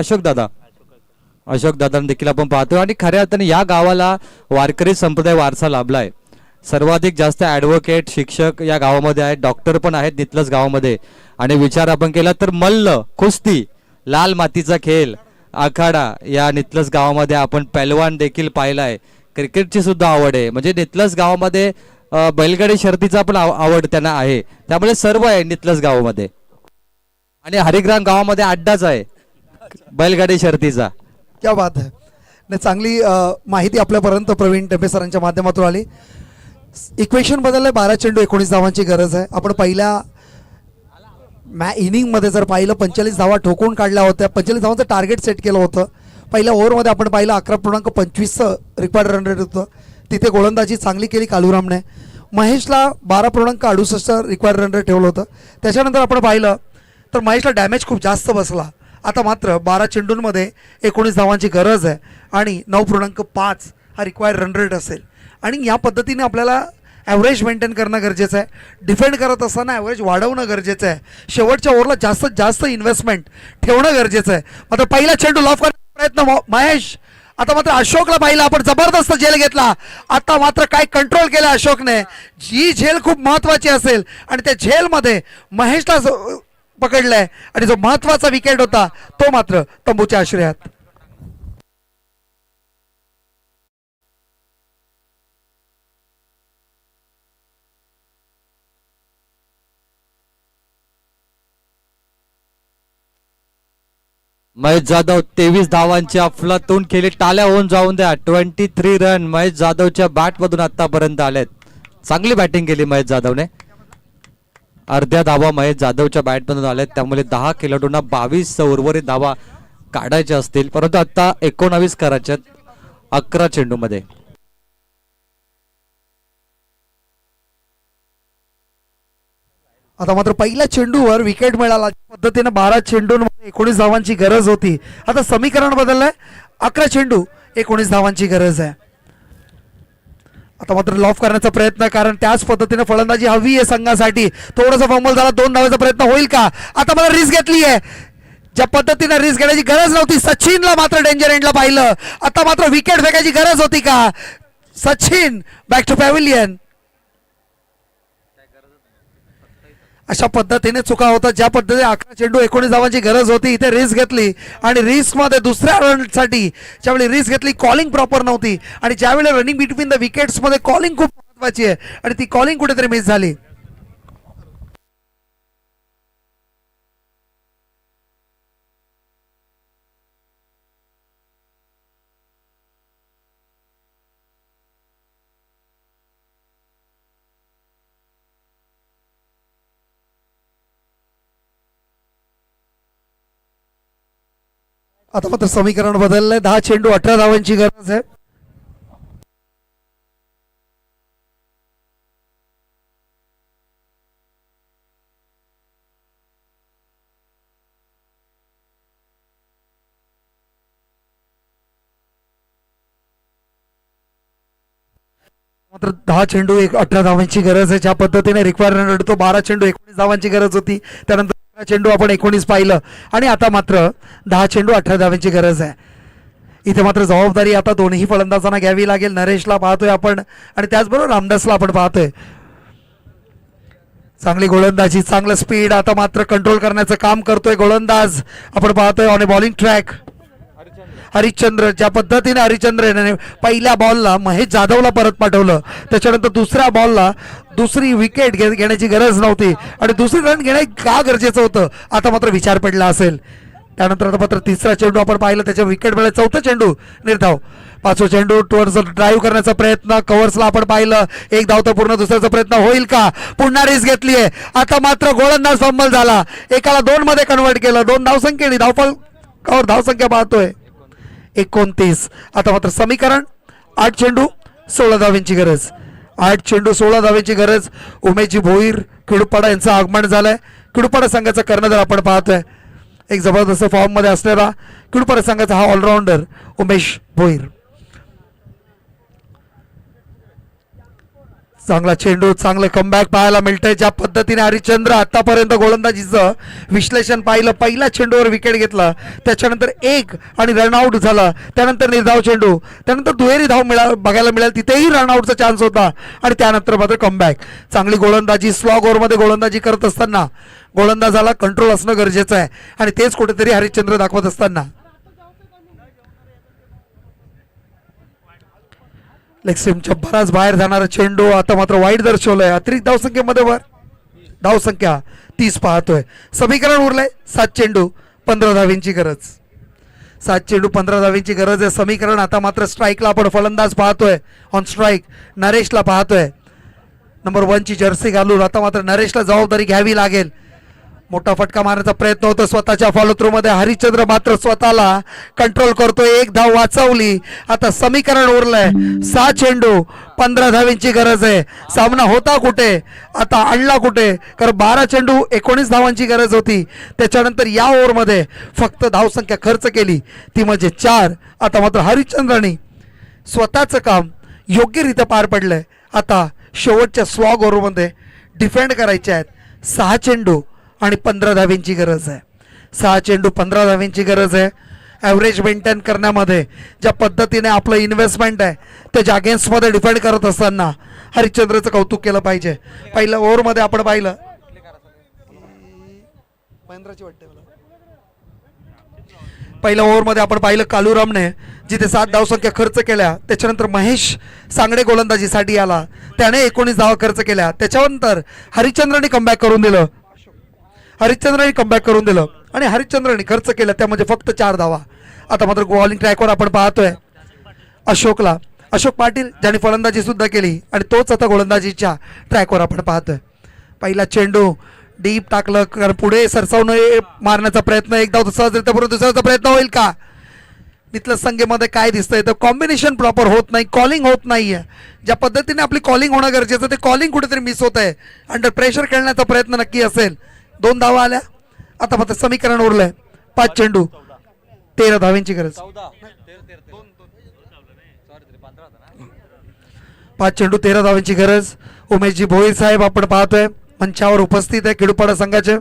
Speaker 2: अशोक दादांना देखील आपण पाहतोय. आणि खऱ्या अर्थाने या गावाला वारकरी संप्रदाय वारसा लाभलाय. सर्वाधिक जास्त ॲडव्होकेट शिक्षक या गावामध्ये आहेत, डॉक्टर पण आहेत नितलस गावामध्ये. आणि विचार आपण केला तर मल्ल, कुस्ती, लाल मातीचा खेळ, आखाडा या नितलस गावामध्ये आपण पैलवान देखील पाहिलाय. क्रिकेटची सुद्धा आवड आहे. म्हणजे नितलस गावामध्ये बैलगाडी शर्यतीचा पण आवड त्यांना आहे. त्यामुळे सर्व आहे नितलस गावामध्ये. आणि हरिग्राम गावामध्ये अड्डाच आहे बैलगाडी शर्यतीचा.
Speaker 4: क्या बात आहे. नाही, चांगली माहिती आपल्यापर्यंत प्रवीण टेंबे सरांच्या माध्यमातून आली. इक्वेशन बदललंय. 12 चेंडू 19 धावांची गरज आहे. आपण पहिल्या इनिंगमध्ये जर पाहिलं 45 धावा ठोकून काढल्या होत्या. 45 धावांचं टार्गेट सेट केलं होतं. पहिल्या ओव्हरमध्ये आपण पाहिलं 11.25 रिक्वायर्ड रन रेट होतं. तिथे गोलंदाजी चांगली केली कालुरामने. महेशला 12.68 रिक्वायर्ड रन रेट ठेवलं होतं. त्याच्यानंतर आपण पाहिलं तर महेशला डॅमेज खूप जास्त बसला. आता मात्र 12 चेंडूंमध्ये 19 धावांची गरज आहे आणि 9.5 हा रिक्वायर्ड रन रेट असेल. आणि या पद्धतीने आपल्याला ॲव्हरेज मेंटेन करणं गरजेचं आहे. डिफेंड करत असताना ॲव्हरेज वाढवणं गरजेचं आहे. शेवटच्या ओव्हरला जास्तीत जास्त इन्व्हेस्टमेंट ठेवणं गरजेचं आहे. मात्र पहिला चेंडू लॉफ करण्याचा प्रयत्न महेश. आता मात्र अशोकला पाहिलं आपण, जबरदस्त झेल घेतला. आता मात्र काय कंट्रोल केलं अशोकने. जी झेल खूप महत्त्वाची असेल आणि त्या झेलमध्ये महेशला पकडलंय आणि जो महत्त्वाचा विकेट होता तो मात्र तंबूच्या आश्रयात.
Speaker 2: महेश जाधव 23 धावांची अफलातून केली. टाळ्या होऊन जाऊन द्या. 23 रन महेश जाधवच्या बॅट मधून आतापर्यंत आलेत. चांगली बॅटिंग केली महेश जाधवने. अर्ध्या धावा महेश जाधवच्या बॅट मधून आलेत. त्यामुळे 10 खेळाडूंना 22 उर्वरित धावा काढायच्या असतील, परंतु आता 19 करायच्यात 11 चेंडूमध्ये.
Speaker 4: आता मात्र पहिल्या चेंडूवर विकेट मिळाला. पद्धतीने 12 चेंडूंमध्ये 19 धावांची गरज होती. आता समीकरण बदललंय. 11 चेंडू 19 धावांची गरज आहे. आता मात्र लॉफ करण्याचा प्रयत्न, कारण त्याच पद्धतीने फलंदाजी हवी आहे संघासाठी. थोडासा फंबल झाला. 2 धावांचा प्रयत्न होईल का. आता मला रिस्क घेतली आहे. ज्या पद्धतीने रिस्क घेण्याची गरज नव्हती. सचिनला मात्र डेंजर एंडला पाहिलं. आता मात्र विकेट फेकायची गरज होती का. Sachin back to pavilion. अशा पद्धतीने चुका होतात. ज्या पद्धतीने 11 चेंडू 19 धावांची गरज होती, इथे रिस्क घेतली आणि रिस्कमध्ये दुसऱ्या रनसाठी ज्यावेळी रिस्क घेतली, कॉलिंग प्रॉपर नव्हती आणि ज्यावेळी रनिंग बिटवीन द विकेट्समध्ये कॉलिंग खूप महत्वाची आहे आणि ती कॉलिंग कुठेतरी मिस झाली. आता मात्र समीकरण बदललंय. 10 चेंडू 18 धावांची गरज आहे. मात्र 10 चेंडू 18 धावांची गरज आहे. ज्या पद्धतीने रिक्वायरमेंट रडतो 12 चेंडू 19 धावांची गरज होती. त्यानंतर चेंडू आपण 19 पाहिलं आणि आता मात्र 10 चेंडू 18 धावांची गरज आहे. इथे मात्र जबाबदारी आता दोन्ही फलंदाजांना घ्यावी लागेल. नरेशला पाहतोय आपण आणि त्याचबरोबर रामदासला आपण पाहतोय. चांगली गोलंदाजी, चांगलं स्पीड. आता मात्र कंट्रोल करण्याचं काम करतोय गोलंदाज. आपण पाहतोय on A bowling track Harishchandra. ज्या पद्धतीने हरिश्चंद्र याने पहिल्या बॉलला महेश जाधवला परत पाठवलं, त्याच्यानंतर दुसऱ्या बॉलला दुसरी विकेट घेण्याची गरज नव्हती आणि दुसरी रन घेणे का गरजेचं होतं आता मात्र विचार पडला असेल. त्यानंतर आता मात्र तिसरा चेंडू आपण पाहिलं, त्याच्या विकेट मिळाला. चौथा चेंडू निर्धाव. 5वा चेंडू टुवर्ड्स ड्राईव्ह करण्याचा प्रयत्न. कव्हर्सला आपण पाहिलं. एक धाव तर पूर्ण. दुसऱ्याचा प्रयत्न होईल का. पुन्हा रिस्क घेतली आहे. आता मात्र गोलंदाज फंबल झाला. एकाला 2 मध्ये कन्वर्ट केलं. 2 धावसंख्येने धावफल कव्हर धावसंख्या पाहतोय 29. आता मात्र समीकरण 8 चेंडू 16 धावांची गरज. 8 चेंडू 16 धावांची गरज. उमेशजी भोईर किडूपाडा यांचं आगमन झालंय. किडूपाडा संघाचा कर्णधार आपण पाहतोय. एक जबरदस्त फॉर्म मध्ये असलेला किडूपाडा संघाचा हा ऑलराऊंडर उमेश भोईर. चांगला चेंडू, चांगलं कमबॅक पाहायला मिळतंय. ज्या पद्धतीने हरिश्चंद्र आतापर्यंत गोलंदाजीचं विश्लेषण पाहिलं. पहिल्या चेंडूवर विकेट घेतला, त्याच्यानंतर 1 आणि रनआउट झाला. त्यानंतर निर्धाव चेंडू, त्यानंतर दुहेरी धाव बघायला मिळाली. तिथेही रनआउटचा चान्स होता आणि त्यानंतर मात्र कमबॅक. चांगली गोलंदाजी. स्लॉग ओव्हरमध्ये गोलंदाजी करत असताना गोलंदाजाला कंट्रोल असणं गरजेचं आहे आणि तेच कुठेतरी हरिश्चंद्र दाखवत असताना. लेग स्टंपच्या बराच बाहेर जाणारा चेंडू. आता मात्र वाईट दर्शवलंय. अतिरिक्त धावसंख्येमध्ये वर धावसंख्या 30 पाहतोय. समीकरण उरलंय 7 चेंडू 15 धावींची गरज. 7 चेंडू 15 धावींची गरज आहे. समीकरण आता मात्र स्ट्राईकला आपण फलंदाज पाहतोय. ऑन स्ट्राईक नरेशला पाहतोय. नंबर 1 ची जर्सी घालून आता मात्र नरेशला जबाबदारी घ्यावी लागेल. मोठा फटका मारण्याचा प्रयत्न होतो स्वतःच्या फॉलो थ्रू मध्ये. हरिश्चंद्र मात्र स्वतःला कंट्रोल करतोय. एक धाव वाचवली. आता समीकरण उरलंय 6 चेंडू 15 धावांची गरज आहे. सामना होता कुठे, आता आणला कुठे, कारण 12 चेंडू 19 धावांची गरज होती. त्याच्यानंतर या ओव्हरमध्ये फक्त धावसंख्या खर्च केली ती म्हणजे 4. आता मात्र हरिश्चंद्रांनी स्वतःचं काम योग्यरित्या पार पडलंय. आता शेवटच्या स्वॉग ओव्हरमध्ये डिफेंड करायचे आहेत. 6 चेंडू आणि 15 धावींची गरज आहे. 6 चेंडू 15 धावींची गरज आहे. ॲव्हरेज मेंटेन करण्यामध्ये ज्या पद्धतीने आपलं इन्व्हेस्टमेंट आहे त्याच्या अगेन्स्टमध्ये डिफेंड करत असताना हरिश्चंद्रचं कौतुक केलं पाहिजे. पहिल्या ओव्हरमध्ये आपण पाहिलं पहिल्या ओव्हरमध्ये आपण पाहिलं कालूरामने जिथे 7 धावसंख्या खर्च केल्या. त्याच्यानंतर महेश सांगडे गोलंदाजीसाठी आला, त्याने 19 धावा खर्च केल्या. त्याच्यानंतर हरिश्चंद्रांनी कमबॅक करून दिलं. आणि हरिश्चंद्रांनी खर्च केला त्या म्हणजे फक्त 4 धावा. आता मात्र बॉलिंग ट्रॅकवर आपण पाहतोय अशोक पाटील ज्याने फलंदाजी सुद्धा केली आणि तोच आता गोलंदाजीच्या ट्रॅकवर आपण पाहतोय. पहिला चेंडू डीप टाकलं, कारण पुढे सरसावून मारण्याचा प्रयत्न, एक धाव सहजरित्या परंतु दुसऱ्याचा प्रयत्न होईल का. तिथलं संख्येमध्ये काय दिसतंय तर कॉम्बिनेशन प्रॉपर होत नाही, कॉलिंग होत नाहीये. ज्या पद्धतीने आपली कॉलिंग होणं गरजेचं ते कॉलिंग कुठेतरी मिस होत आहे. अंडर प्रेशर खेळण्याचा प्रयत्न नक्की असेल. 2 धावा आल्या. आता मात्र समीकरण उरलंय 5 चेंडू 13 धावांची गरज. 5 चेंडू 13 धावांची गरज. उमेशजी भोईर साहेब आपण पाहतोय मंचावर उपस्थित आहे. खेडूपाडा संघाचे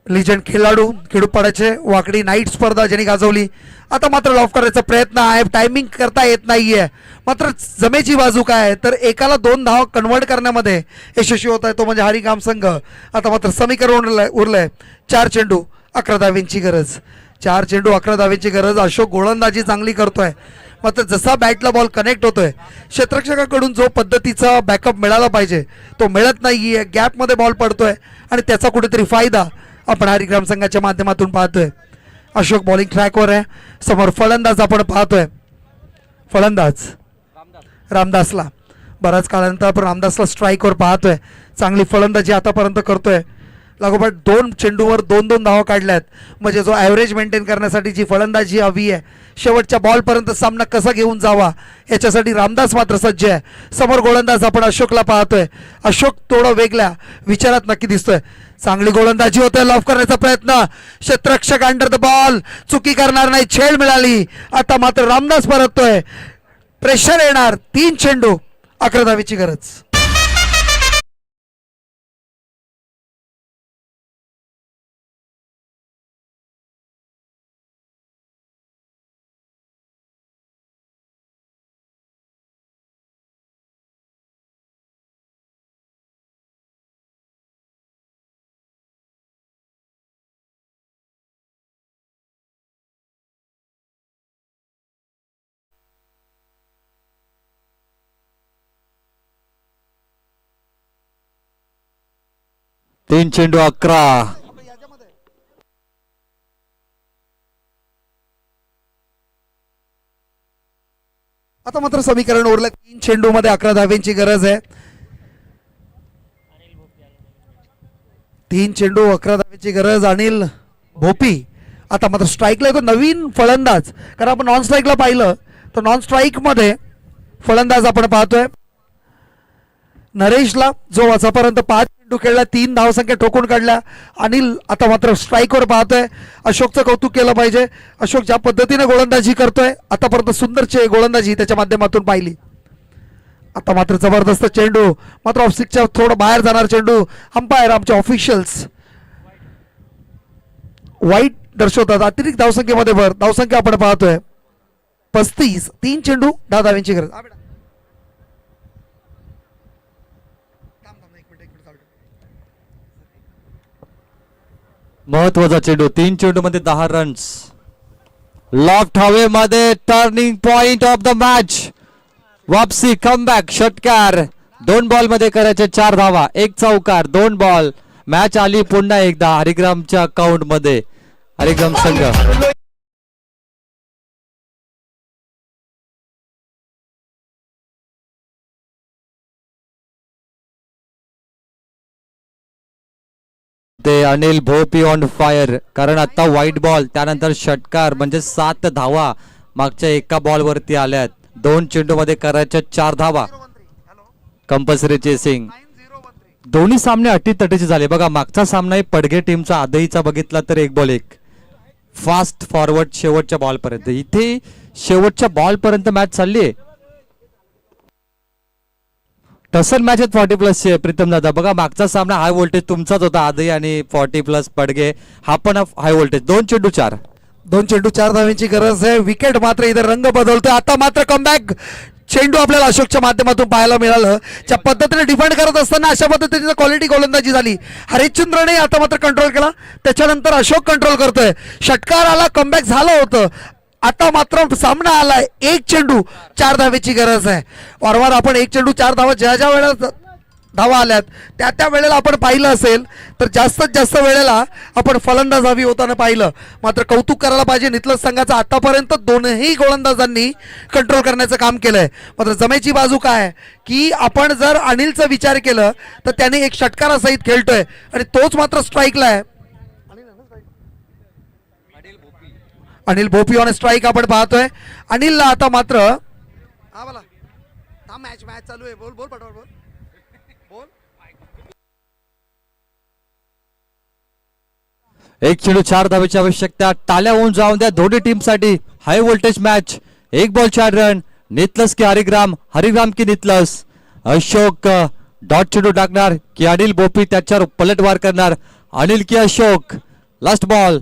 Speaker 4: लिजंड खेळाडू, खेडूपाड्याचे वाकडी नाईट स्पर्धा ज्यांनी गाजवली. आता मात्र लॉफ करायचा प्रयत्न आहे, टायमिंग करता येत नाहीये. मात्र जमेची बाजू काय आहे तर एकाला 2 धावा कन्वर्ट करण्यामध्ये यशस्वी होत आहे, तो म्हणजे हरिग्राम संघ. आता मात्र समीकरण उरलंय 4 चेंडू 11 धावांची गरज. 4 चेंडू 11 धावांची गरज. अशोक गोलंदाजी चांगली करतोय, मात्र जसा बॅटला बॉल कनेक्ट होतोय क्षेत्ररक्षकाकडून जो पद्धतीचा बॅकअप मिळाला पाहिजे तो मिळत नाहीये. गॅपमध्ये बॉल पडतोय आणि त्याचा कुठेतरी फायदा आपण हरिग्राम संघाच्या माध्यमातून पाहतोय. अशोक बॉलिंग ट्रॅकवर आहे. समोर फलंदाज आपण पाहतोय, फलंदाज रामदासला. बराच काळानंतर आपण रामदासला स्ट्राईकवर पाहतोय. चांगली फलंदाजी आतापर्यंत करतोय. लागोपाठ 2 चेंडूवर 2-2 धावा काढल्यात. म्हणजे जो ॲव्हरेज मेंटेन करण्यासाठी जी फलंदाजी हवी आहे, शेवटच्या बॉलपर्यंत सामना कसा घेऊन जावा याच्यासाठी रामदास मात्र सज्ज आहे. समोर गोलंदाज आपण अशोकला पाहतोय. अशोक थोडं वेगळ्या विचारात नक्की दिसतोय. चांगली गोलंदाजी होते, लॉफ करण्याचा प्रयत्न. क्षेत्ररक्षक अंडर द बॉल, चुकी करणार नाही, छेड मिळाली. आता मात्र रामदास परततोय. प्रेशर येणार. 3 चेंडू 11 धावेची गरज.
Speaker 2: तीन चेंडू 11.
Speaker 4: आता मात्र समीकरण उरलं 3 चेंडू मध्ये 11 धावेंची गरज आहे. 3 चेंडू 11 धावेंची गरज. अनिल भोपी आता मात्र स्ट्राईकला येतो. नवीन फलंदाज, कारण आपण नॉन स्ट्राईकला पाहिलं तर नॉन स्ट्राईक मध्ये फलंदाज आपण पाहतोय नरेशला, जो आतापर्यंत 5 चेंडू खेळला, 3 धावसंख्या ठोकून काढल्या. अनिल आता मात्र स्ट्राईकवर पाहतोय. अशोकचं कौतुक केलं पाहिजे. अशोक ज्या पद्धतीने गोलंदाजी करतोय, आतापर्यंत सुंदरची गोलंदाजी त्याच्या माध्यमातून पाहिली. आता मात्र जबरदस्त चेंडू, मात्र ऑफस्टिकच्या थोडं बाहेर जाणार चेंडू. अंपायर आमचे ऑफिशियल्स वाईट दर्शवतात. अतिरिक्त धावसंख्येमध्ये भर. धावसंख्या आपण पाहतोय 35. 3 चेंडू 10 धावांची गरज.
Speaker 2: महत्वाचा चेंडू. 3 चेंडू मध्ये 10 रन्स. लॉफ्ट हवेमध्ये turning point of the match. वापसी, कमबॅक, षटकार. 2 बॉल मध्ये करायचे 4 धावा, 1 चौकार, 2 बॉल. मॅच आली पुन्हा एकदा हरिग्रामच्या अकाउंट मध्ये. हरिग्राम संघ अनिल भोपी ऑन फायर, कारण आता व्हाईट बॉल त्यानंतर षटकार म्हणजे 7 धावा मागच्या एका बॉल वरती आल्यात. 2 चेंडू मध्ये करायच्या 4 धावा. Compulsory chasing. दोन्ही सामने अटीतटीचे झाले बघा. मागचा सामना पडगे टीमचा आदईचा बघितला तर 1 बॉल 1 फास्ट फॉरवर्ड शेवटच्या बॉल पर्यंत. इथे शेवटच्या बॉल पर्यंत मॅच चालली आहे. टसल मॅच आहेत 40+ चे. प्रीतम दादा बघा, मागचा सामना हाय व्होल्टेज तुमचाच होता आदई आणि 40+ पडगे. हा पण हाय व्होल्टेज. 2 चेंडू 4.
Speaker 4: 2 चेंडू 4 धावांची गरज आहे. विकेट मात्र इथे रंग बदलतोय. आता मात्र कमबॅक चेंडू आपल्याला अशोकच्या माध्यमातून पाहायला मिळालं. ज्या पद्धतीने डिफेंड करत असताना अशा पद्धतीने क्वालिटी गोलंदाजी झाली. हरिश्चंद्रने आता मात्र कंट्रोल केला. त्याच्यानंतर अशोक कंट्रोल करतोय. षटकार आला, कमबॅक झालं होतं. आता मात्र सामना आलाय. 1 चेंडू 4 धावेची गरज आहे. वारंवार आपण 1 चेंडू 4 धावा ज्या वेळेला धावा आल्यात त्या वेळेला आपण पाहिलं असेल तर जास्तीत जास्त वेळेला आपण फलंदाज हवी होताना पाहिलं. मात्र कौतुक करायला पाहिजे नितलस संघाचं, आतापर्यंत दोनही गोलंदाजांनी कंट्रोल करण्याचं काम केलंय. मात्र जमेची बाजू काय की आपण जर अनिलचा विचार केलं तर त्याने एक षटकारासहित खेळतोय आणि तोच मात्र स्ट्राईकला आहे. अनिल भोपी ऑन स्ट्राईक आपण पाहतोय. अनिलला आता मात्र हा बोला मॅच चालू आहे. बोल पटवर बोल.
Speaker 2: 1 चेंडू 4 धावेची आवश्यकता. टाळ्या होऊन जाऊन द्या दोन्ही टीम साठी. High voltage match. 1 ball 4 run. नितलस की हरिग्राम, हरिग्राम की नितलस. अशोक डॉट चेंडू टाकणार की अनिल भोपी त्याच्यावर पलटवार करणार. अनिल की अशोक. Last ball.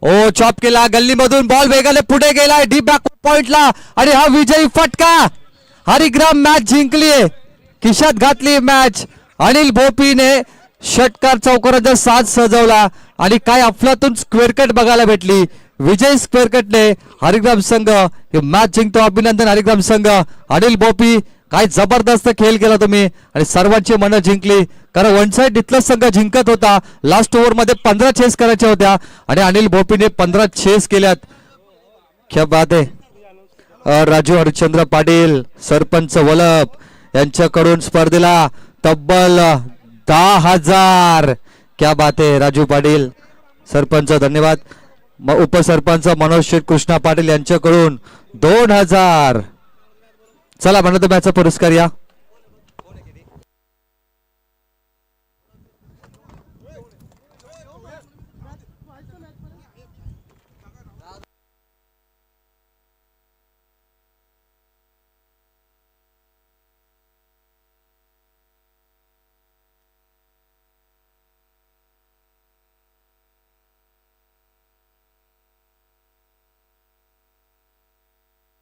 Speaker 2: ओ चॉप केला गल्लीमधून. बॉल वेगाने पुढे गेलाय डीप बॅक पॉइंटला आणि हा विजयी फटका. हरिग्राम मॅच जिंकलीये, खिशात घातली मॅच. अनिल भोपीने षटकार चौकाराचा साज सजवला आणि काय अफलातून स्क्वेअर कट बघायला भेटली. विजय स्क्वेअर कटने हरिग्राम संघ हे मॅच जिंकतो. अभिनंदन हरिग्राम संघ. अनिल भोपी काय जबरदस्त खेळ केला तुम्ही आणि सर्वांची मनं जिंकली. कारण वन साइड इथला संघ जिंकत होता. लास्ट ओव्हर मध्ये 15 चेस करायच्या होत्या आणि अनिल भोपीने 15 चेस केल्यात. क्या बात आहे. राजू हरिश्चंद्र पाटील सरपंच वलप यांच्याकडून स्पर्धेला तब्बल 10,000. क्या बात आहे राजू पाटील सरपंच. धन्यवाद. उपसरपंच मनोज शेठ कृष्णा पाटील यांच्याकडून 2,000. चला म्हणतो मॅचचा पुरस्कार या.